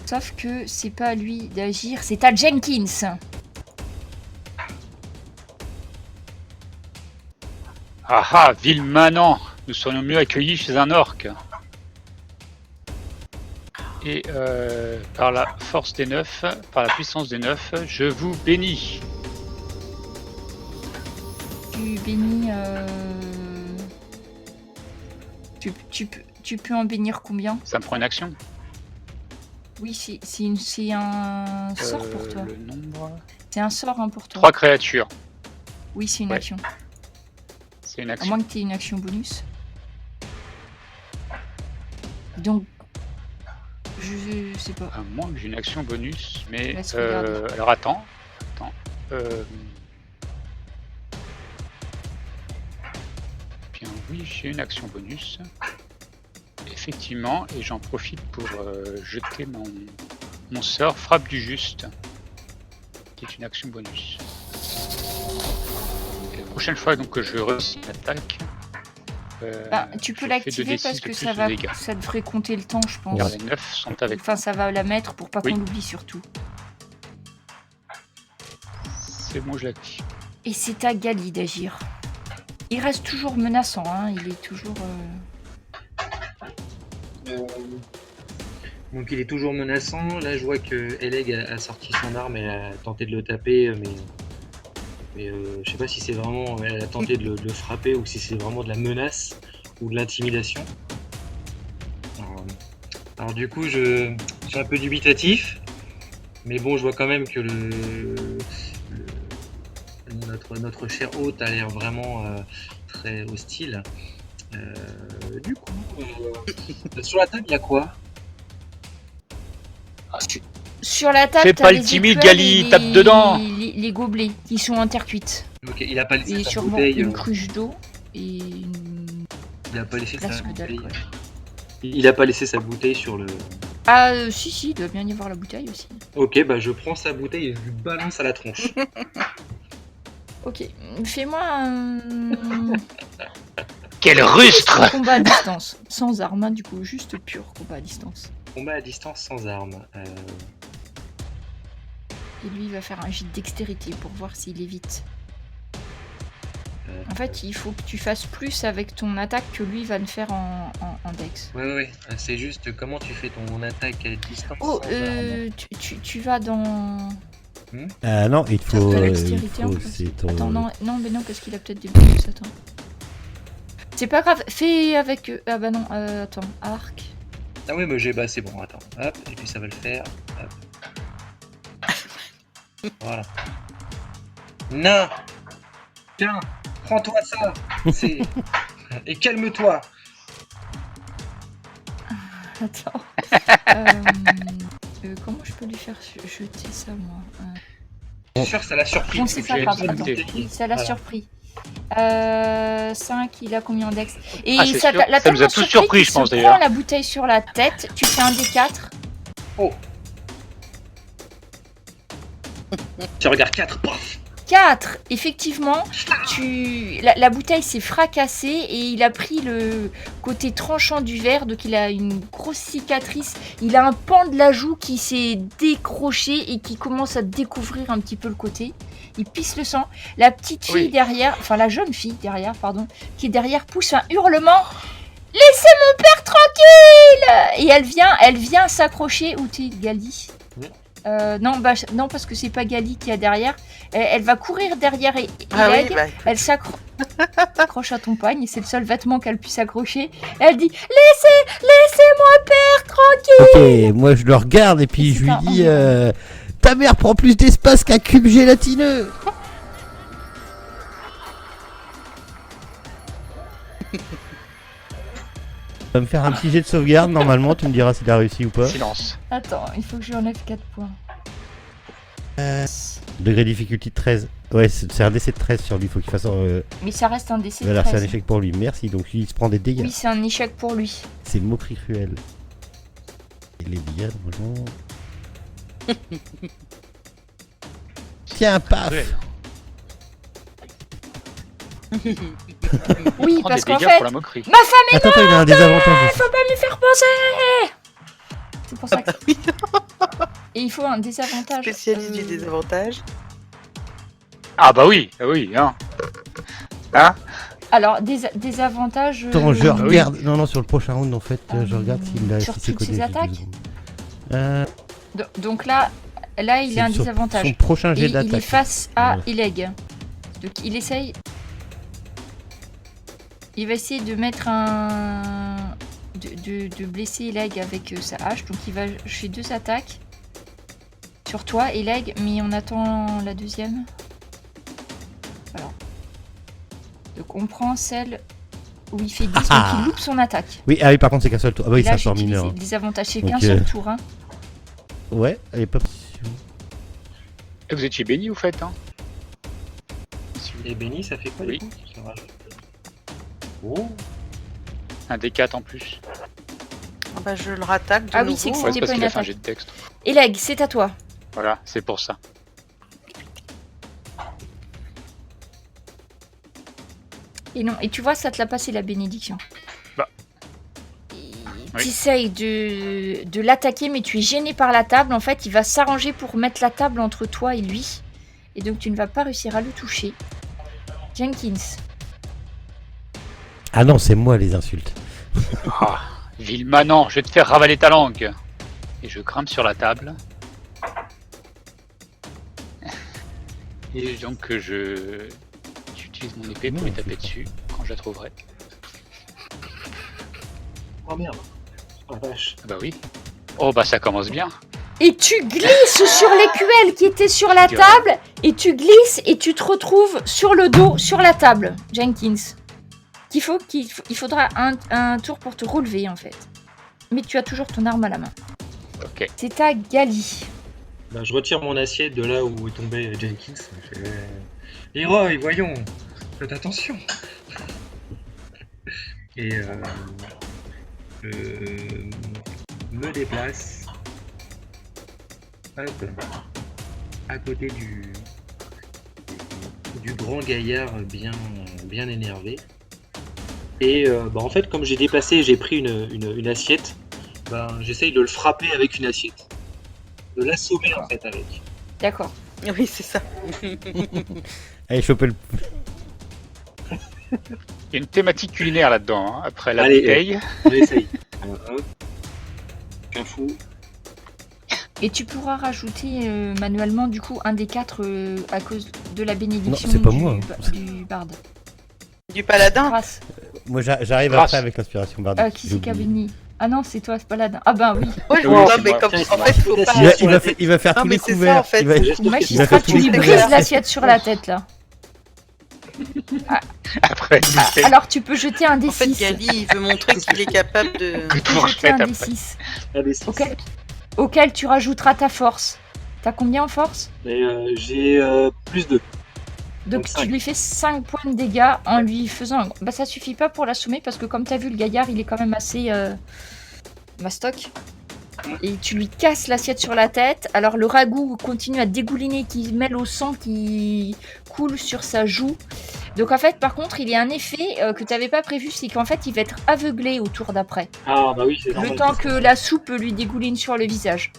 Sauf que c'est pas à lui d'agir, c'est à Jenkins. Ah ah, vil manant! Nous serions mieux accueillis chez un orc. Et par la force des 9, par la puissance des 9, je vous bénis. Tu bénis. Tu peux en bénir combien? Ça me prend une action. Oui, c'est un sort pour toi. Le nombre... C'est un sort pour toi. 3 créatures. Oui, c'est une Ouais. action. C'est une À action. moins que tu aies une action bonus. Donc, je sais pas. À moins que j'ai une action bonus, mais... Laisse regarder. alors attends. Bien oui, j'ai une action bonus. Effectivement, et j'en profite pour jeter mon sort frappe du juste, qui est une action bonus. Et la prochaine fois donc que je réussis l'attaque, Tu peux je fais l'activer 2d6 parce de que plus ça de dégâts. devrait compter le temps, je pense. Car les 9 sont avec Enfin, ça va la mettre pour pas Oui. qu'on l'oublie surtout. C'est bon, je l'active. Et c'est à Gali d'agir. Il reste toujours menaçant, hein. Il est toujours. Donc il est toujours menaçant. Là, je vois que Eleg a sorti son arme et a tenté de le taper, mais je sais pas si c'est vraiment. Elle a tenté de le frapper ou si c'est vraiment de la menace ou de l'intimidation. Alors du coup, je suis un peu dubitatif, mais bon, je vois quand même que notre cher hôte a l'air vraiment très hostile. Du coup, sur la table, il y a quoi? Sur la table, Fais t'as pas les le timide, écuelles Gali, et tape dedans. les gobelets qui sont intercuites. Ok, il a pas laissé Et sa sûrement bouteille. une cruche d'eau et une Il a pas laissé sa flasque bouteille. d'alcool. Il a pas laissé sa bouteille sur le. Ah, si, il doit bien y avoir la bouteille aussi. Ok, bah je prends sa bouteille et je lui balance à la tronche. Ok, fais-moi un Quel rustre! combat à distance, sans arme, hein, du coup, juste pur combat à distance. Combat à distance sans arme. Et lui, il va faire un jet de dextérité pour voir s'il évite. En fait, il faut que tu fasses plus avec ton attaque que lui va ne faire en dex. Ouais. C'est juste comment tu fais ton attaque à distance Oh, sans arme. tu vas dans... Non, il faut. T'as l'extérité en plus. c'est ton- Attends, non, mais non, parce qu'il a peut-être des bonus, attends. C'est pas grave, fais avec... Ah bah non, attends, arc. Ah oui, mais c'est bon, attends. Hop, et puis ça va le faire. Hop. Voilà. Non! Tiens, prends-toi ça! C'est. Et calme-toi! Attends. Comment je peux lui faire jeter ça, moi Je suis sûr que ça l'a surpris. Bon, c'est pas j'ai grave, une attends. idée. Oui, ça l'a Voilà. surpris. 5, il a combien en dex? Et Ah, c'est ça sûr. l'a Ça nous a tellement tous surpris, qu'il je pense, se d'ailleurs. prend la bouteille sur la tête, tu fais un D4. Oh! Tu regardes 4, paf! 4, effectivement, la bouteille s'est fracassée et il a pris le côté tranchant du verre, donc il a une grosse cicatrice. Il a un pan de la joue qui s'est décroché et qui commence à découvrir un petit peu le côté. Il pisse le sang. La petite fille Oui. derrière, enfin la jeune fille derrière, pardon, qui est derrière, pousse un hurlement. Laissez mon père tranquille! Et elle vient s'accrocher. Où t'es, Gali? Non, parce que c'est pas Gali qui est derrière. Elle va courir derrière et Ah oui, Eleg. bah, Elle s'accroche à ton poigne et c'est le seul vêtement qu'elle puisse accrocher. Elle dit laissez-moi père tranquille. Ok, moi je le regarde et puis Et je c'est lui un dis environ. ta mère prend plus d'espace qu'un cube gélatineux. Va me faire un petit jet de sauvegarde normalement, tu me diras s'il a réussi ou pas. Silence. Attends, il faut que je lui enlève 4 points. Degré de difficulté 13. Ouais, c'est un DC de 13 sur lui, faut qu'il fasse Mais ça reste un décès de voilà, c'est un 13. échec pour lui. Merci, donc il se prend des dégâts. Oui, c'est un échec pour lui. C'est le mot prix cruel. Et les dégâts, normalement. Tiens, paf. Cruel. Oui, Prends parce des qu'en dégâts fait, pour la moquerie. ma femme est Attends, il a un désavantage. faut pas lui faire penser. C'est pour ça que... Et il faut un désavantage. spécialiste du désavantage. Ah bah oui, hein. Hein? Alors, des avantages... Attends, je oui. regarde. Non, sur le prochain round, en fait, je regarde s'il a Sur si c'est toutes codé. ses j'ai deux attaques secondes. Donc là, il a un désavantage. Son prochain jet Il est d'attaque. face à Ouais. Ileg. Donc il essaye. Il va essayer de mettre un. De blesser Ileg avec sa hache. Donc il va. Je fais 2 attaques. Sur toi, Ileg, mais on attend la deuxième. Voilà. Donc on prend celle où il fait 10, donc il loupe son attaque. Oui, ah oui, par contre, c'est qu'un seul tour. Ah oui, Et c'est là, un sort j'utilise mineur. des avantages. C'est Donc, qu'un seul tour. Hein. Ouais, elle est pas. Et vous étiez béni, vous faites, hein? Et béni, ça fait quoi Oui. du coup? Ça rajoute. Oh, Un D4 en plus. Ah bah, je le rattaque de Ah oui, nouveau. c'est que Ouais, c'était c'est parce pas qu'il une a fait un attaque. jet de texte. Ileg, c'est à toi. Voilà, c'est pour ça. Et non, et tu vois, ça te l'a passé la bénédiction. Bah. Oui. T'essayes de l'attaquer, mais tu es gêné par la table. En fait, il va s'arranger pour mettre la table entre toi et lui. Et donc, tu ne vas pas réussir à le toucher. Jenkins. Ah non, c'est moi les insultes. Ah, vil manant, je vais te faire ravaler ta langue. Et je grimpe sur la table. Et donc j'utilise mon épée pour Non, lui taper c'est dessus quand je la trouverai. oh merde. Oh la vache. Ah bah oui. Oh bah ça commence bien. Et tu glisses sur l'écuelle qui était sur la table. Et tu glisses et tu te retrouves sur le dos, sur la table, Jenkins. Il faudra un tour pour te relever, en fait. Mais tu as toujours ton arme à la main. Ok. C'est à Gali. Bah, je retire mon assiette de là où est tombé Jenkins. Je fais, Leroy, voyons, faites attention. Et je me déplace. Hop, à côté du grand gaillard bien énervé. Et bah, en fait, comme j'ai déplacé et j'ai pris une assiette, ben, j'essaye de le frapper avec une assiette. De l'assommer en fait avec. D'accord. Oui, c'est ça. Allez, choper le. Il y a une thématique culinaire là-dedans, hein. Après la Allez, bouteille. On essaye. Hop. Un fou. Et tu pourras rajouter manuellement, du coup, un des 4 à cause de la bénédiction Non, c'est pas moi, hein. du barde. Du paladin. Grâce. Moi, j'arrive Grâce. après avec l'inspiration bardique. Qui j'ai c'est qui a oublié. béni? Ah non, c'est toi, c'est paladin. Ah ben oui. Ouais, Oui, non, c'est mais moi. comme Tiens, en fait, faut pas. Il va faire Non, tous mais les c'est ça, couverts. en fait. Il va- Faut Juste Ou pour qu'il va magistrat, faire tu tous lui les brises couverts. l'assiette sur la tête, là. Après, Alors, tu peux jeter un En fait, D6. Gali, il veut montrer qu'il est capable de. Tu peux jeter un D6. Allez, c'est Auquel tu rajouteras ta force. T'as combien en force? Et j'ai plus de. Donc Donc tu cinq. lui fais 5 points de dégâts en lui faisant... Bah ça suffit pas pour l'assommer parce que comme t'as vu le gaillard il est quand même assez mastoc. Et tu lui casses l'assiette sur la tête. Alors le ragoût continue à dégouliner qui mêle au sang qui coule sur sa joue. Donc en fait par contre il y a un effet que t'avais pas prévu, c'est qu'en fait il va être aveuglé au tour d'après. Ah bah oui, c'est Le normal. temps que la soupe lui dégouline sur le visage.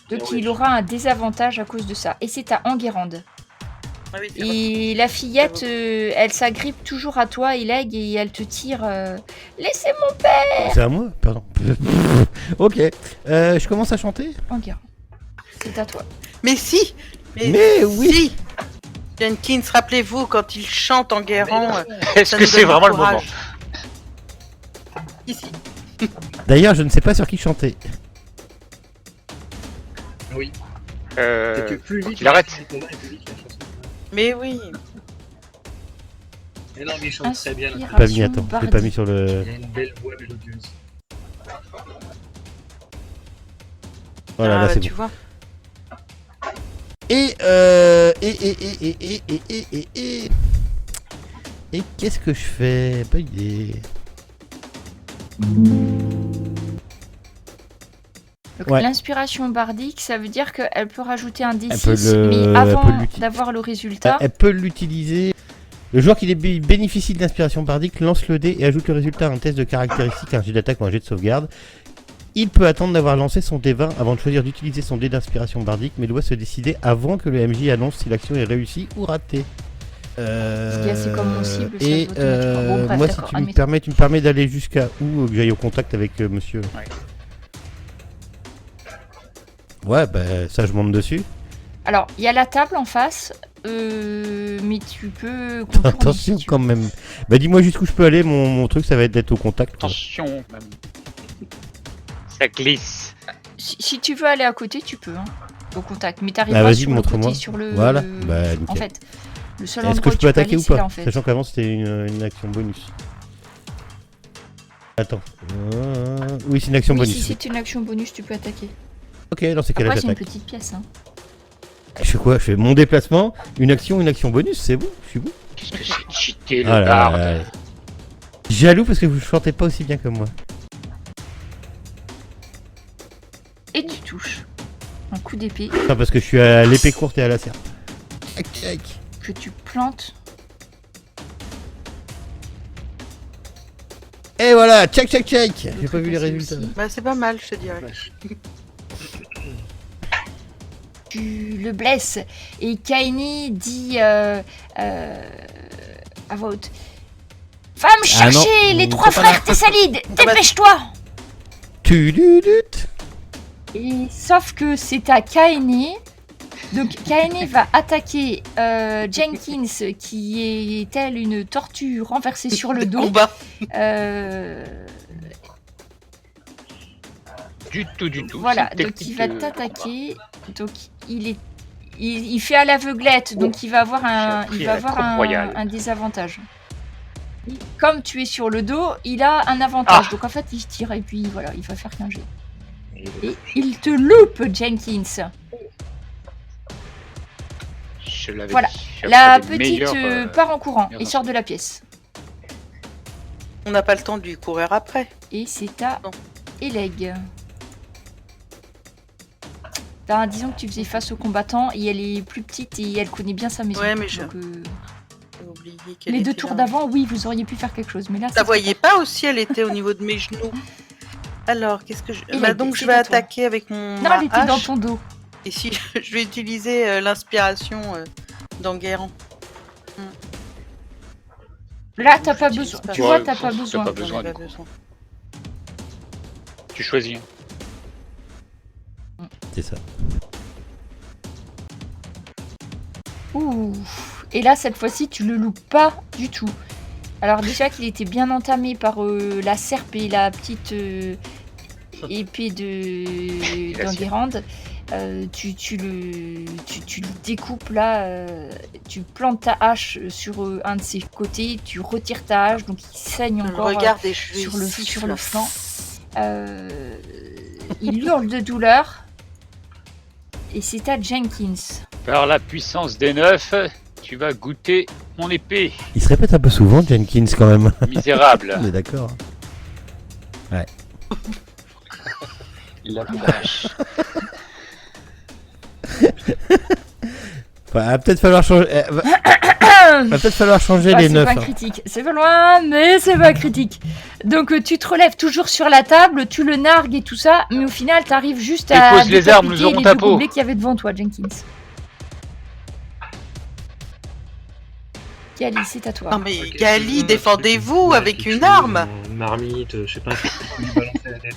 Donc Ouais. il aura un désavantage à cause de ça. Et c'est à Enguerrand. Ah oui, c'est vrai. Et la fillette, elle s'agrippe toujours à toi, Ileg, et elle te tire. Laissez mon père, C'est à moi, pardon. Ok. Je commence à chanter. Enguerrand. C'est à toi. Mais si. Mais oui. Si. Jenkins, rappelez-vous quand il chante en guérant. est-ce ça que nous c'est donne vraiment du le moment? courage. Ici. D'ailleurs, je ne sais pas sur qui chanter. Oui. C'est que plus faut vite qu'il arrête. le combat et plus vite la chanson. Mais oui. Mais non, mais il chante très bien. Inspiration. J'ai pas mis, attends. Je l'ai pas mis sur le. Il a une belle voix mélodieuse. Voilà, Ah, là bah, c'est tu bon. vois. Et qu'est-ce que je fais? Pas idée. Donc Ouais. l'inspiration bardique, ça veut dire qu'elle peut rajouter un peut D6, le- mais elle avant peut l'utiliser. d'avoir le résultat. Elle peut l'utiliser. Le joueur qui bénéficie de l'inspiration bardique lance le dé et ajoute le résultat à un test de caractéristique, un jet d'attaque ou un jet de sauvegarde. Il peut attendre d'avoir lancé son dé 20 avant de choisir d'utiliser son dé d'inspiration bardique, mais doit se décider avant que le MJ annonce si l'action est réussie ou ratée. qui est assez comme mon cible, ça Et doit automatiquement. Bon, bref, moi, si d'accord, tu me admettons. permets, tu me permets d'aller jusqu'à où que j'aille au contact avec monsieur. Ouais, bah ça je monte dessus. Alors, il y a la table en face, mais tu peux contourner Attention si tu quand veux. même. Bah dis-moi jusqu'où je peux aller, mon truc ça va être d'être au contact. quoi. Attention, même. Ça glisse. Si tu veux aller à côté, tu peux, hein, au contact. Mais t'arrives Bah pas vas-y, sur le montre-moi. côté, sur le... Voilà, bah En nickel. fait, le seul Est-ce endroit que je où peux tu peux attaquer aller, ou c'est pas là, en fait. Sachant qu'avant c'était une action bonus. Attends. Oui, c'est une action Oui, bonus. si c'est une action bonus, tu peux attaquer. Ok, dans ces cas-là Après, c'est une j'attaque. petite pièce, hein. Je fais quoi? Je fais mon déplacement, une action bonus, c'est bon, je suis bon. Qu'est-ce que c'est cheaté, le Ah là barde. là là. Jaloux parce que vous chantez pas aussi bien que moi. Et tu touches. Un coup d'épée Non, parce que je suis à l'épée courte et à la serpe. Tac, tac. que tu plantes. Et voilà, check, check, check. J'ai L'autre pas vu les passé résultats. aussi. Bah c'est pas mal, je te dirais. Tu le blesses. Et Kaini dit à voix haute: Va me Ah non, chercher les c'est 3 pas là. frères Tessalides. Ah bah- Dépêche-toi. Tu luttes. Et sauf que c'est à Kaini. Donc Kaini va attaquer Jenkins qui est telle une tortue renversée sur le dos. Combat. Du tout. Voilà, C'est une donc il va technique, t'attaquer. Donc il fait à l'aveuglette, donc il va avoir J'ai appris à la Coupe Royale. un désavantage. Comme tu es sur le dos, il a un avantage. Ah. Donc en fait, il tire et puis voilà, il va faire qu'un jet. Et il te loupe, Jenkins. Je l'avais Voilà. dit, je La ferai des petite meilleurs, part en courant meilleurs et sort de la pièce. On n'a pas le temps de lui courir après. Et c'est à Non. Eleg. Ben, disons que tu faisais face aux combattants et elle est plus petite et elle connaît bien sa maison. Ouais, mais je- Donc, J'ai oublié qu'elle les 2 était tours là. d'avant, oui, vous auriez pu faire quelque chose. Mais là, La voyais pas aussi, elle était au niveau de mes genoux. Alors, qu'est-ce que je... Et Bah, la donc je c'est vais à toi. attaquer avec mon Non, ma elle était dans hache. ton dos. Et si je vais utiliser l'inspiration d'Enguerrand. Là, t'as pas J'utilise besoin. pas. Tu Ouais, vois, t'as ça, pas c'est besoin. pas J'en ai besoin, pas du coup. besoin. Tu choisis. C'est ça. Ouh. Et là, cette fois-ci, tu le loupes pas du tout. Alors déjà qu'il était bien entamé par la serpe et la petite épée d'Enguerrand. Tu le découpes là, tu plantes ta hache sur un de ses côtés, tu retires ta hache, donc il saigne Je le encore regarde et je lui sur le siffle. flanc. Il hurle de douleur. Et c'est à Jenkins. Par la puissance des 9, tu vas goûter mon épée, Il se répète un peu souvent, Jenkins, quand même. misérable. On est d'accord. La vache. Va peut-être falloir changer. Va peut-être falloir changer Ah, les c'est 9. pas critique. C'est pas loin, mais c'est pas critique. Donc tu te relèves toujours sur la table, tu le nargues et tout ça, mais au final t'arrives juste à Dépose les armes, nous décapiter aurons les ta deux peau. gobelets qu'il y avait devant toi, Jenkins. Gali, c'est à toi. Non mais Ok, Gali, je- défendez-vous Ouais, avec quelque une chose, arme. Marmite, je sais pas, je peux lui balancer la tête.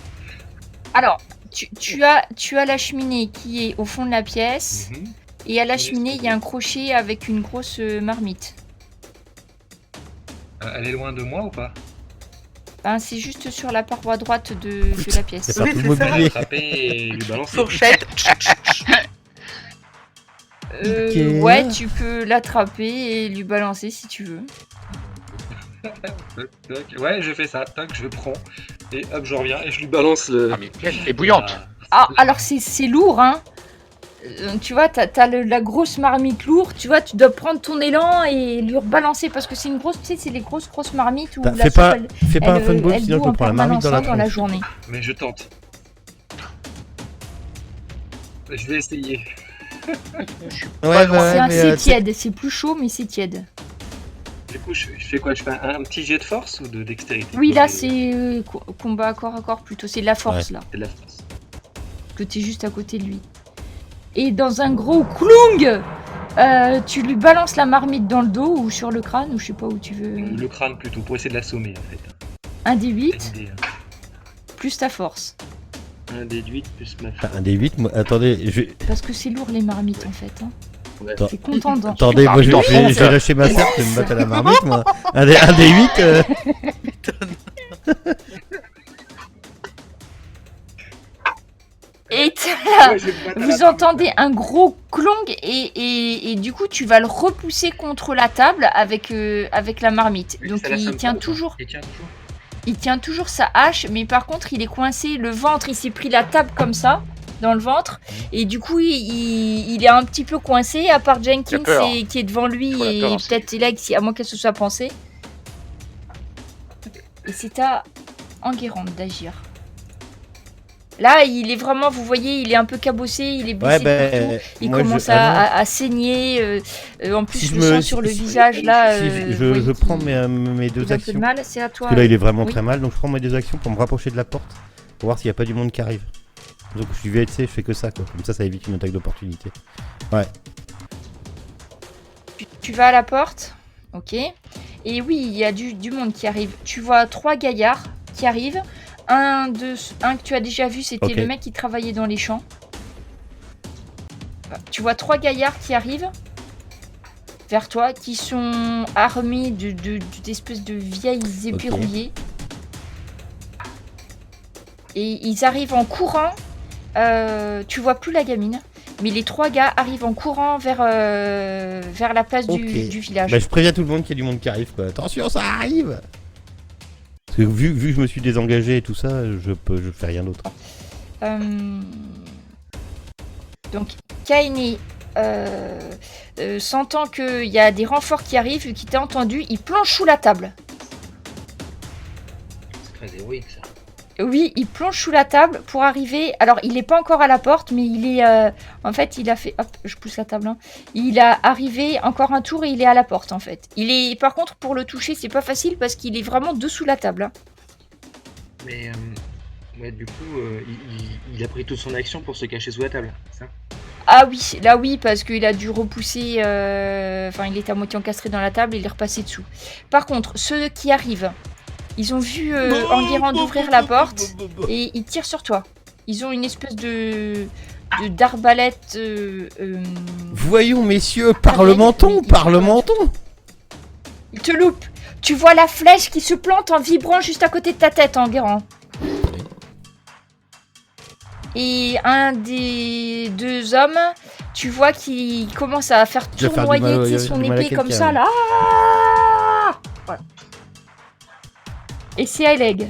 Alors, tu as la cheminée qui est au fond de la pièce, Mhm. et à la cheminée il y a un crochet avec une grosse marmite. Elle est loin de moi ou pas? Ben, c'est juste sur la paroi droite de la pièce. C'est pas Oui, tout c'est le ça. mobilier. Attraper et lui balancer. Fourchette. Ok. Ouais, tu peux l'attraper et lui balancer si tu veux. Toc, toc. Ouais, je fais ça. Toc, je prends. Et hop, je reviens et je lui balance le. Ah, mais elle est bouillante. Ah, alors c'est lourd, hein. Tu vois, t'as la grosse marmite lourde, tu vois, tu dois prendre ton élan et lui rebalancer parce que c'est une grosse, tu sais, c'est les grosses marmites où Bah, la fais soupe, pas, elle, fais pas un elle, fun ball, elle sinon bout je en me prends la marmite permanence dans la dans la tronche. journée. Mais je tente. Je vais essayer. Ouais, C'est mais c'est tiède, c'est plus chaud mais c'est tiède. Du coup, je fais quoi? Je fais un petit jet de force ou de dextérité? Oui, là c'est combat corps à corps plutôt, c'est de la force là, C'est de la force. que t'es juste à côté de lui. Et dans un gros cloung, tu lui balances la marmite dans le dos ou sur le crâne ou je sais pas où tu veux. Le crâne plutôt, pour essayer de l'assommer en fait. Un D8 C'est l'idée, hein. plus ta force. Un des 8 plus ma Enfin, un des 8, moi, attendez, Parce que c'est lourd les marmites en fait. Hein. Attends. C'est contendant. attendez, moi je Marmite en vais fonte. lâcher ma serre, je vais me battre à la marmite, moi. Un des 8, Et là, Ouais, je vais me battre à vous la entendez un gros clong et du coup tu vas le repousser contre la table avec la marmite. Oui, Donc ça l'assomme il tient pas, ou pas toujours. Il tient toujours. Il tient toujours sa hache, mais par contre, il est coincé. Le ventre, il s'est pris la table comme ça, dans le ventre. Et du coup, il est un petit peu coincé, à part Jenkins peur. qui est devant lui Faut la et peur, peut-être Eleg, à moins qu'elle se soit pensée. Et c'est à Enguerrand d'agir. Là, il est vraiment, vous voyez, il est un peu cabossé, il est blessé de partout. Il commence à saigner. En plus, Si le sang sur le visage, là. Si vous voyez je prends qu'il- mes il deux a un peu de actions. mal, c'est à toi. Parce que là, il est vraiment Oui. très mal, donc je prends mes deux actions pour me rapprocher de la porte, pour voir s'il n'y a pas du monde qui arrive. Donc je suis VLC, je fais que ça, quoi. Comme ça évite une attaque d'opportunité. Ouais. Tu vas à la porte, ok. Et oui, il y a du monde qui arrive. Tu vois 3 gaillards qui arrivent. Un que tu as déjà vu, c'était Ok. le mec qui travaillait dans les champs. Tu vois 3 gaillards qui arrivent vers toi, qui sont armés d'espèces de vieilles épées Ok. rouillées. Et ils arrivent en courant. Tu vois plus la gamine. Mais les 3 gars arrivent en courant vers la place Ok. du village. Bah, je préviens tout le monde qu'il y a du monde qui arrive, quoi. Attention, ça arrive. Parce que vu que je me suis désengagé et tout ça, je fais rien d'autre. Donc, Kaini, sentant qu'il y a des renforts qui arrivent, vu qu'il t'a entendu, il plonge sous la table. C'est très héroïque ça. Oui, il plonge sous la table pour arriver. Alors, il n'est pas encore à la porte, mais il est. En fait, il a fait. Hop, je pousse la table. Hein. Il a arrivé encore un tour et il est à la porte, en fait. Il est. Par contre, pour le toucher, c'est pas facile parce qu'il est vraiment dessous la table. Hein. Mais ouais, du coup, il a pris toute son action pour se cacher sous la table, c'est ça? Ah oui, là oui, parce qu'il a dû repousser. Enfin, il était à moitié encastré dans la table et il est repassé dessous. Par contre, ceux qui arrivent. Ils ont vu Enguerrand ouvrir la porte et ils tirent sur toi. Ils ont une espèce d'arbalète. Voyons, messieurs, parlementons. Ils te loupent. Tu vois la flèche qui se plante en vibrant juste à côté de ta tête, Enguerrand. Et un des 2 hommes, tu vois qu'il commence à faire Il va faire du tournoyer mal, tu sais, il va son faire du mal à épée comme quelqu'un, ça oui. là. Ah voilà. Et c'est à Eleg.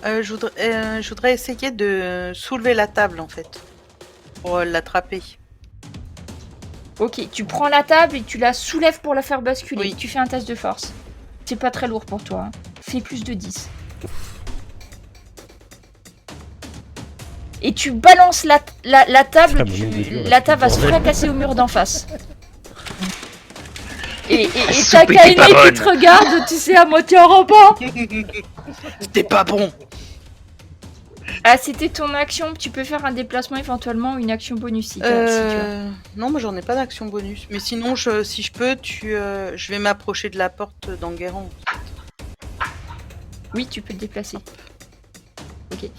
Je voudrais essayer de soulever la table en fait. Pour l'attraper. Ok, tu prends la table et tu la soulèves pour la faire basculer. Oui. Tu fais un test de force. C'est pas très lourd pour toi. Hein. Fais plus de 10. Et tu balances la table. Ah, mon nom de Dieu, là, La c'est table va du se bordel. fracasser au mur d'en face. Et soupe t'as était Kaine pas qui bonne. te regarde, tu sais, à moitié en rampant. C'était pas bon. Ah, c'était ton action. Tu peux faire un déplacement éventuellement ou une action bonus si tu veux. Non, moi j'en ai pas d'action bonus. Mais sinon, si je peux, je vais m'approcher de la porte d'Enguerrand. Oui, tu peux te déplacer. Ok.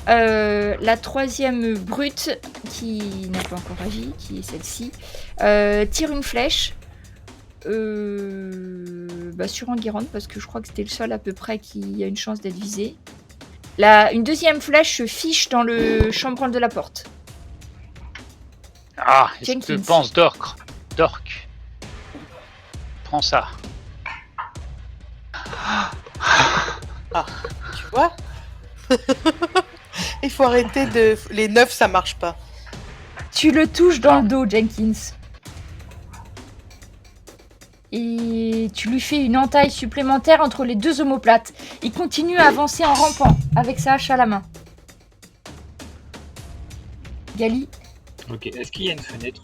La 3e brute, qui n'a pas encore agi, qui est celle-ci, tire une flèche sur Enguerrand, parce que je crois que c'était le seul à peu près qui a une chance d'être visé. Une 2e flèche se fiche dans le chambranle de la porte. Ah, je Jenkins. pense d'orc. Prends ça. Tu vois? Il faut arrêter de... Les 9, ça marche pas. Tu le touches dans le dos, Jenkins. Et tu lui fais une entaille supplémentaire entre les 2 omoplates. Il continue à avancer en rampant, avec sa hache à la main. Gali. Ok, est-ce qu'il y a une fenêtre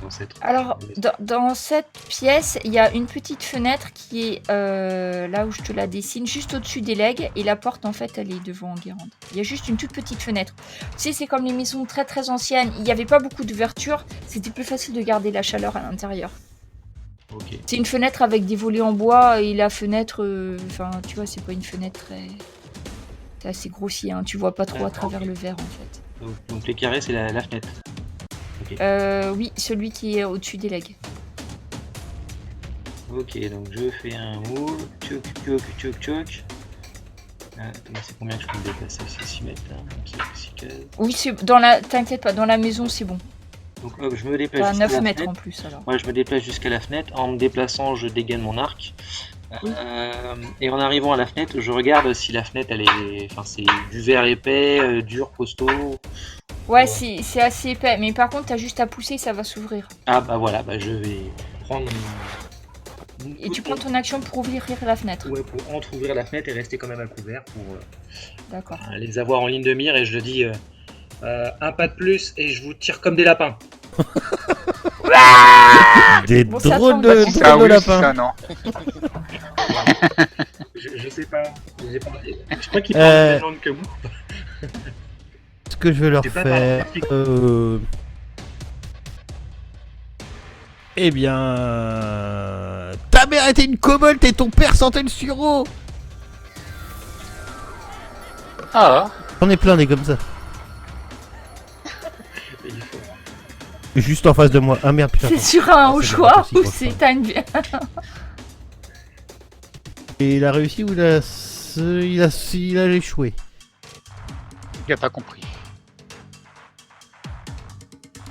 dans cette... Alors, dans cette pièce, il y a une petite fenêtre qui est là où je te la dessine, juste au-dessus des legs. Et la porte, en fait, elle est devant Enguerrand. Il y a juste une toute petite fenêtre. Tu sais, c'est comme les maisons très très anciennes. Il n'y avait pas beaucoup d'ouverture. C'était plus facile de garder la chaleur à l'intérieur. Ok. C'est une fenêtre avec des volets en bois et la fenêtre, enfin, tu vois, c'est pas une fenêtre très C'est assez grossier, hein. Tu vois pas trop à travers le verre en fait. Donc les carrés, c'est la fenêtre. Oui, celui qui est au-dessus des legs. Ok, donc je fais un roule, tchouk. Ah, c'est combien que je peux me déplacer? C'est 6 mètres là, c'est 6 cases. Oui, t'inquiète pas, dans la maison c'est bon. Donc hop, je me déplace T'as jusqu'à 9 la mètres fenêtre. en plus alors. Ouais, je me déplace jusqu'à la fenêtre. En me déplaçant, je dégaine mon arc. Oui. Et en arrivant à la fenêtre, je regarde si la fenêtre, c'est du verre épais, dur, costaud. Ouais, c'est assez épais, mais par contre t'as juste à pousser, ça va s'ouvrir. Ah bah voilà, je vais prendre. Et tu prends ton action pour ouvrir la fenêtre. Ouais, pour entrouvrir la fenêtre et rester quand même à couvert pour D'accord. les avoir en ligne de mire. Et je dis un pas de plus et je vous tire comme des lapins. Des Bon, ça drôles tombe, de, ça, drôles de oui, lapins. ça, non. Je sais pas. Je crois qu'ils parlent la même langue que vous. Ce que je vais leur J'ai pas faire... parlé Eh bien... Ta mère était une kobold et ton père sentait le sureau. Ah, J'en ai plein des comme ça. Il faut- Juste en face de moi. Ah merde, putain. C'est attends. sur un au c'est choix bon, ou c'est c'est t'as une. Et il a réussi ou il a échoué? il a pas compris.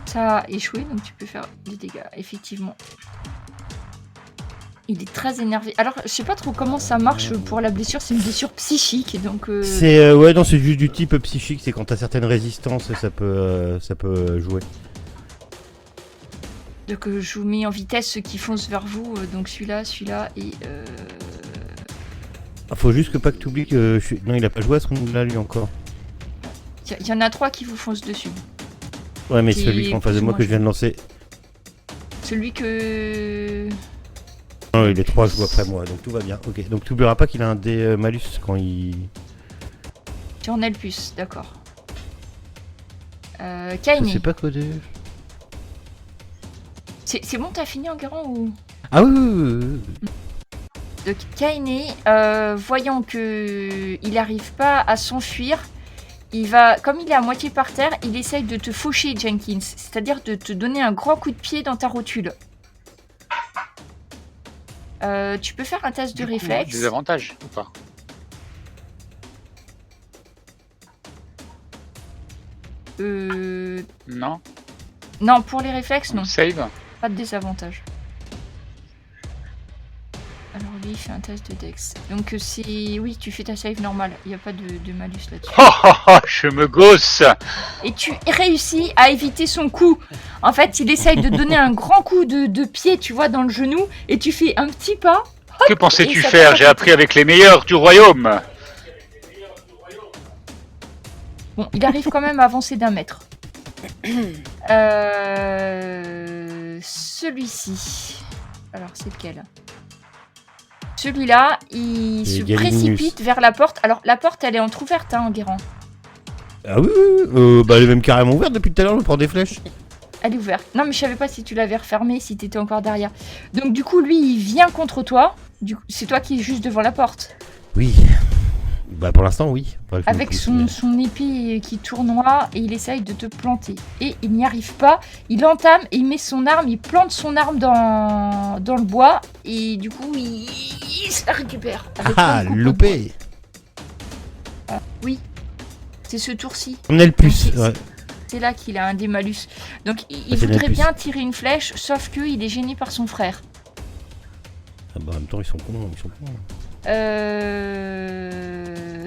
Ça a échoué, donc tu peux faire des dégâts, effectivement. Il est très énervé. Alors, je sais pas trop comment ça marche pour la blessure, c'est une blessure psychique, donc... C'est ouais, non, c'est juste du type psychique, c'est quand t'as certaines résistances, ça peut jouer. Donc je vous mets en vitesse ceux qui foncent vers vous, donc celui-là et... Ah, faut juste que pas que t'oublies que non, il a pas joué à ce round-là lui encore. Il y en a 3 qui vous foncent dessus. Ouais, mais Qui celui qui est en face de moi que je viens de lancer. Celui que... Non, il est 3 joues après moi, donc tout va bien. Ok, donc t'oublieras pas qu'il a un dé malus quand il... Tu en as le plus, d'accord. Je Kaine. sais pas coder. C'est bon, t'as fini Enguerrand ou... Ah oui. Donc Kaine, voyant que il n'arrive pas à s'enfuir, il va, comme il est à moitié par terre, il essaye de te faucher, Jenkins, c'est-à-dire de te donner un grand coup de pied dans ta rotule. Tu peux faire un test de réflexe. Des avantages ou pas? Non. Non, pour les réflexes, non. Save. Pas de désavantage. Alors lui, il fait un test de Dex. Donc c'est... Oui, tu fais ta save normale. Il n'y a pas de malus là-dessus. Je me gosse. Et tu réussis à éviter son coup. En fait, il essaye de donner un grand coup de pied, tu vois, dans le genou. Et tu fais un petit pas. Que pensais-tu Et ça faire? t'a- J'ai appris avec les meilleurs du royaume. Bon, il arrive quand même à avancer d'1 mètre. Celui-ci. Alors, c'est lequel? Celui-là, il se Gallienus. précipite vers la porte. Alors, la porte, elle est entrouverte, hein, Enguerrand. Ah oui. Bah elle est même carrément ouverte depuis tout à l'heure, je prends des flèches. Elle est ouverte. Non, mais je savais pas si tu l'avais refermée, si t'étais encore derrière. Donc, du coup, lui, il vient contre toi. C'est toi qui es juste devant la porte. Oui. Bah pour l'instant oui. Enfin, je Avec me son épée qui tournoie et il essaye de te planter. Et il n'y arrive pas. Il entame et il met son arme, il plante son arme dans le bois. Et du coup, il se la récupère. Avec Ah, un coup de loupé. bois. Oui, c'est ce tour-ci. On est le plus. Donc, Ouais. C'est là qu'il a un des malus. Donc il c'est voudrait le plus. bien tirer une flèche, sauf qu'il est gêné par son frère. Ah bah en même temps ils sont cons.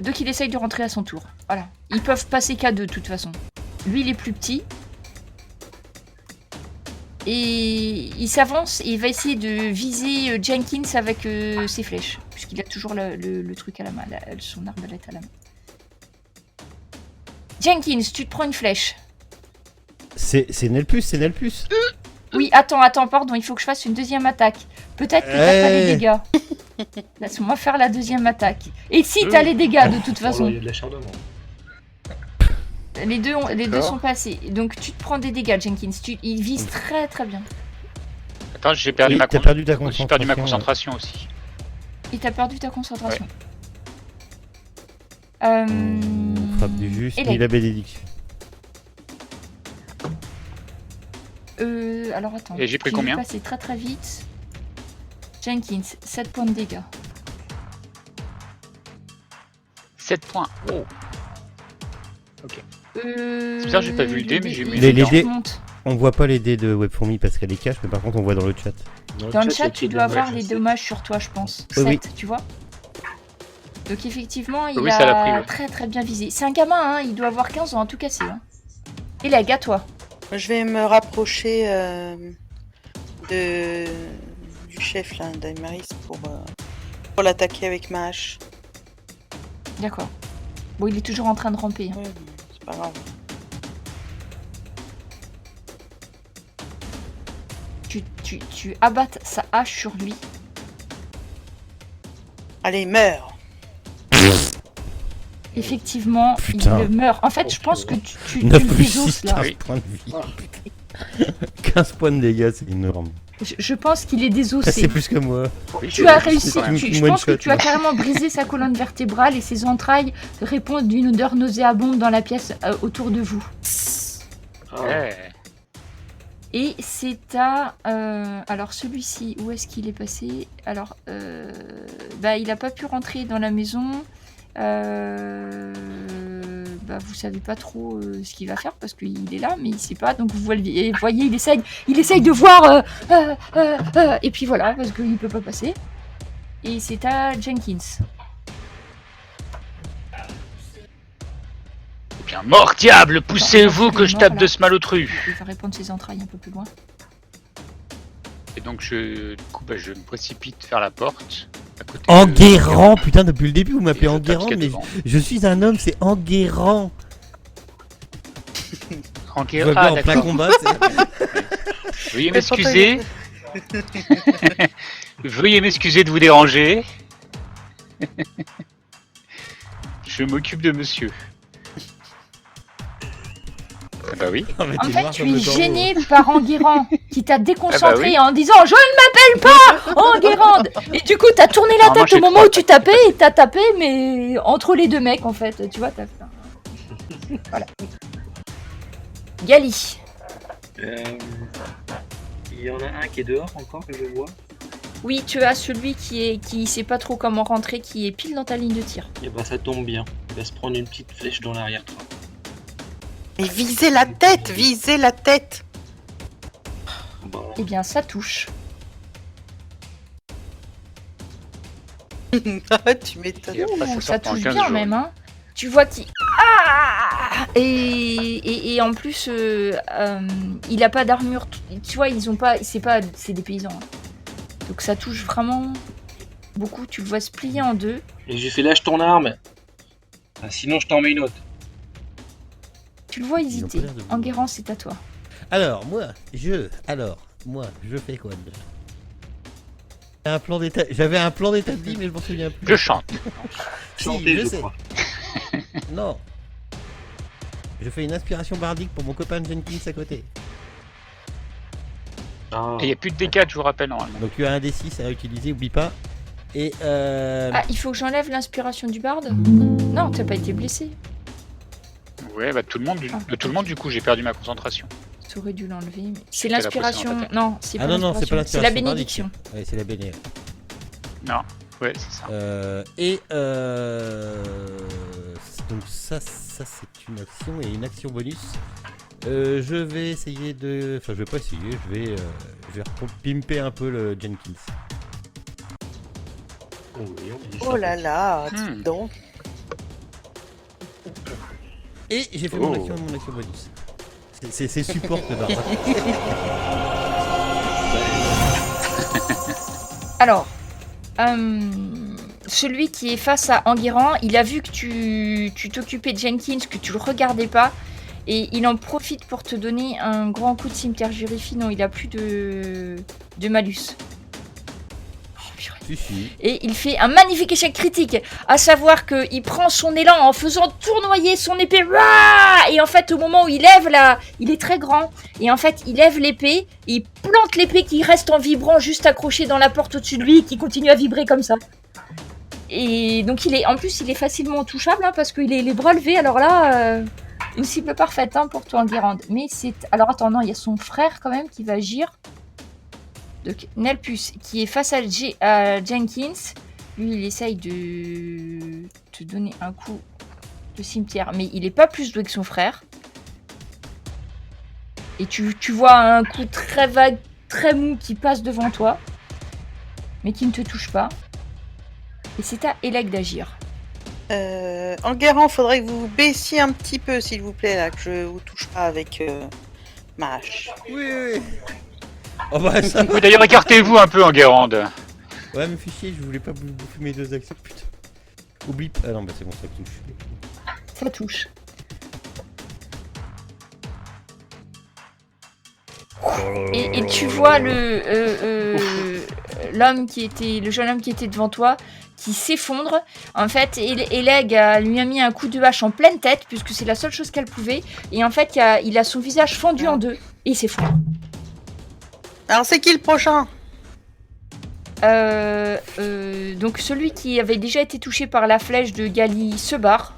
Donc il essaye de rentrer à son tour. Voilà. Ils peuvent passer qu'à 2 de toute façon. Lui il est plus petit. Et il s'avance et il va essayer de viser Jenkins avec ses flèches. Puisqu'il a toujours le truc à la main. Son arbalète à la main. Jenkins, tu te prends une flèche. C'est Nelpus. Oui, attends, pardon, il faut que je fasse une deuxième attaque. Peut-être que t'as pas les dégâts. Laisse-moi faire la deuxième attaque. Et si t'as les dégâts de toute Oh là, façon. il y a de l'acharnement. Les deux D'accord. sont passés. Donc tu te prends des dégâts, Jenkins. Il vise très très bien. Attends, j'ai perdu Oui, ma t'as perdu ta J'ai perdu ma concentration, concentration aussi. Et t'as perdu ta concentration. Frappe du juste, Hélène. ni la bénédiction. Alors attends. Et j'ai pris je vais combien passer très très vite. Jenkins, 7 points de dégâts. 7 points. Oh. Ok. C'est bizarre, j'ai pas vu le dé, mais j'ai mis les dés. monte. On voit pas les dés de Webfourmi parce qu'elle les cache, mais par contre on voit dans le chat. Dans le chat, il y a tu écrit dois avoir dommage, les c'est- dommages sur toi, je pense. Oui, 7, oui. tu vois. Donc effectivement, il Oui, a ça l'a pris, ouais. très très bien visé. C'est un gamin, hein, il doit avoir 15 ans, en tout cas c'est. Hein. Et la à toi. Je vais me rapprocher du chef là, d'Aymaris pour l'attaquer avec ma hache. D'accord. Bon, il est toujours en train de ramper. Hein. Oui, c'est pas grave. Tu abattes sa hache sur lui. Allez, meurs. Effectivement, Putain. il meurt. En fait, je pense que tu 9 le plus désosses 6, là. 15 points de vie. 15 points de dégâts, c'est énorme. Je pense qu'il est Ça, désossé. c'est plus que moi. Oui, Tu as réussi. c'est une Je one pense que shot, tu as moi. carrément brisé sa colonne vertébrale et ses entrailles répondent d'une odeur nauséabonde dans la pièce autour de vous. Ah, Ouais. Et c'est à... alors celui-ci, où est-ce qu'il est passé? Alors, il a pas pu rentrer dans la maison. Vous savez pas trop ce qu'il va faire parce qu'il est là, mais il sait pas. Donc vous voyez, il essaye de voir. Et puis voilà, parce qu'il peut pas passer. Et c'est à Jenkins. Bien mort, diable, poussez-vous que je tape Voilà. de ce malotru. Il va répondre ses entrailles un peu plus loin. Et donc je me précipite vers la porte. À côté Enguerrand, putain, depuis le début vous Et m'appelez je tape Enguerrand, ce qu'il y a mais devant. je suis un homme, c'est Enguerrand. Je vois bien Ah, en plein d'accord. combat. Veuillez Mais pourtant, m'excuser. Veuillez m'excuser de vous déranger. Je m'occupe de monsieur. Ah bah oui. En fait, tu es gêné par Enguerrand qui t'a déconcentré Ah bah oui. en disant « Je ne m'appelle pas Enguerrand !» Et du coup, t'as tourné la Normalement, tête au j'ai moment trois. où tu tapais et t'as tapé, mais entre les deux mecs, en fait. Tu vois, t'as fait un- Voilà. Gali. Il y en a un qui est dehors encore que je vois. Oui, tu as celui qui sait pas trop comment rentrer, qui est pile dans ta ligne de tir. Et bah ça tombe bien. Il va se prendre une petite flèche dans l'arrière-train. Mais visez la tête, visez la tête. Bon, Eh bien, ça touche. Tu m'étonnes. Et après, Ouh, ça ça sort pendant touche 15 bien jours. même, hein. Tu vois qu'il... Ah et en plus, il a pas d'armure. Tu vois, ils ont pas... C'est des paysans. Hein. Donc ça touche vraiment beaucoup. Tu le vois se plier en deux. et j'ai fait lâche ton arme. Ah, sinon je t'en mets une autre. Ils Tu le vois ont hésiter. pas l'air de vouloir. Enguerrand, c'est à toi. Alors, moi, je fais quoi déjà? J'avais un plan d'établi, mais je m'en souviens plus. Je chante. Si, Chanter, je je sais. crois. Non. Je fais une inspiration bardique pour mon copain Jenkins à côté. Ah, Et il n'y a plus de dégâts, je vous rappelle, normalement. Donc tu as un D6 à utiliser, oublie pas. Et Ah, il faut que j'enlève l'inspiration du barde? Non, t'as pas été blessé. Ouais, bah tout le monde, du coup, j'ai perdu ma concentration. T'aurais dû l'enlever. Mais... C'est C'était la l'inspiration. précédente attaque. Non, c'est pas Ah non, c'est pas l'inspiration. C'est la l'inspiration bénédiction. bardique. Ouais, c'est la bénédiction. Non, ouais, c'est ça. Donc ça c'est une action et une action bonus. Je vais essayer de... Enfin je vais pas essayer, je vais pimper un peu le Jenkins. oh oui, on dit ça. Oh là là, Hmm. dis donc. Et j'ai fait Oh. mon action et mon action bonus. C'est support le barbare. Alors, celui qui est face à Enguerrand, il a vu que tu t'occupais de Jenkins, que tu le regardais pas, et il en profite pour te donner un grand coup de cimetière jurifie. Non, il a plus de malus. Oh, purée. Si. Et il fait un magnifique échec critique, à savoir qu'il prend son élan en faisant tournoyer son épée. Rah et en fait, au moment où il lève il est très grand. Et en fait, il lève l'épée, et il plante l'épée qui reste en vibrant juste accrochée dans la porte au-dessus de lui et qui continue à vibrer comme ça. Et donc en plus il est facilement touchable hein, parce qu'il est les bras levés. Alors là, une cible parfaite hein, pour toi Enguerrand. Mais c'est alors attends non, il y a son frère quand même qui va agir. Donc Nelpus qui est face à Jenkins. Lui il essaye de te donner un coup de cimetière, mais il est pas plus doué que son frère. Et tu vois un coup très vague, très mou qui passe devant toi, mais qui ne te touche pas. Et c'est à Elec d'agir. Enguerrand, faudrait que vous vous baissiez un petit peu, s'il vous plaît, là, que je vous touche pas avec ma hache. Oui. Oh bah ça. Vous d'ailleurs écartez-vous un peu en Guérande. Ouais, mais fichier, je voulais pas bouffer mes 2 actions, putain. Oublie. Ah non, bah c'est bon, ça touche. Ça touche. Et tu vois l'homme qui était, le jeune homme qui était devant toi, qui s'effondre. En fait, Elec lui a mis un coup de hache en pleine tête, puisque c'est la seule chose qu'elle pouvait. Et en fait, il a son visage fendu en deux, et il s'effondre. Alors, c'est qui le prochain? Donc celui qui avait déjà été touché par la flèche de Gali se barre.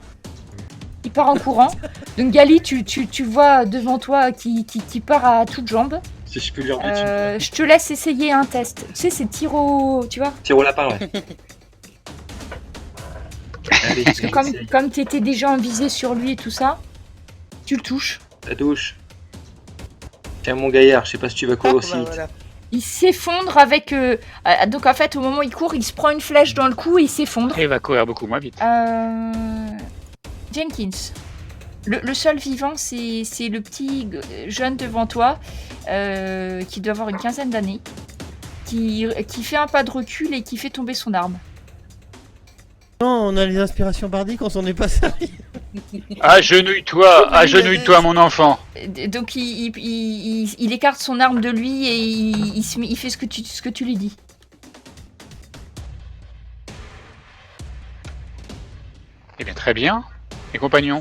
Il part en courant. Donc Gali, tu vois devant toi qui part à toutes jambes. Si je peux lui remettre Je te laisse essayer un test. Tu sais, c'est tir au... Tu vois Tire au lapin, ouais. Allez, Parce que comme tu étais déjà en visée sur lui et tout ça, tu le touches. ça touche. Tiens, mon gaillard, je sais pas si tu vas courir aussi Bah, vite. voilà. Il s'effondre avec... donc en fait, au moment où il court, il se prend une flèche dans le cou et il s'effondre. Et il va courir beaucoup moins vite. Jenkins. Le seul vivant, c'est le petit jeune devant toi, qui doit avoir une quinzaine d'années, qui fait un pas de recul et qui fait tomber son arme. Non, on a les inspirations bardiques, on s'en est pas servi. Agenouille-toi, mon enfant. Donc il écarte son arme de lui et il fait ce que tu lui dis. Eh bien, très bien. Les compagnons,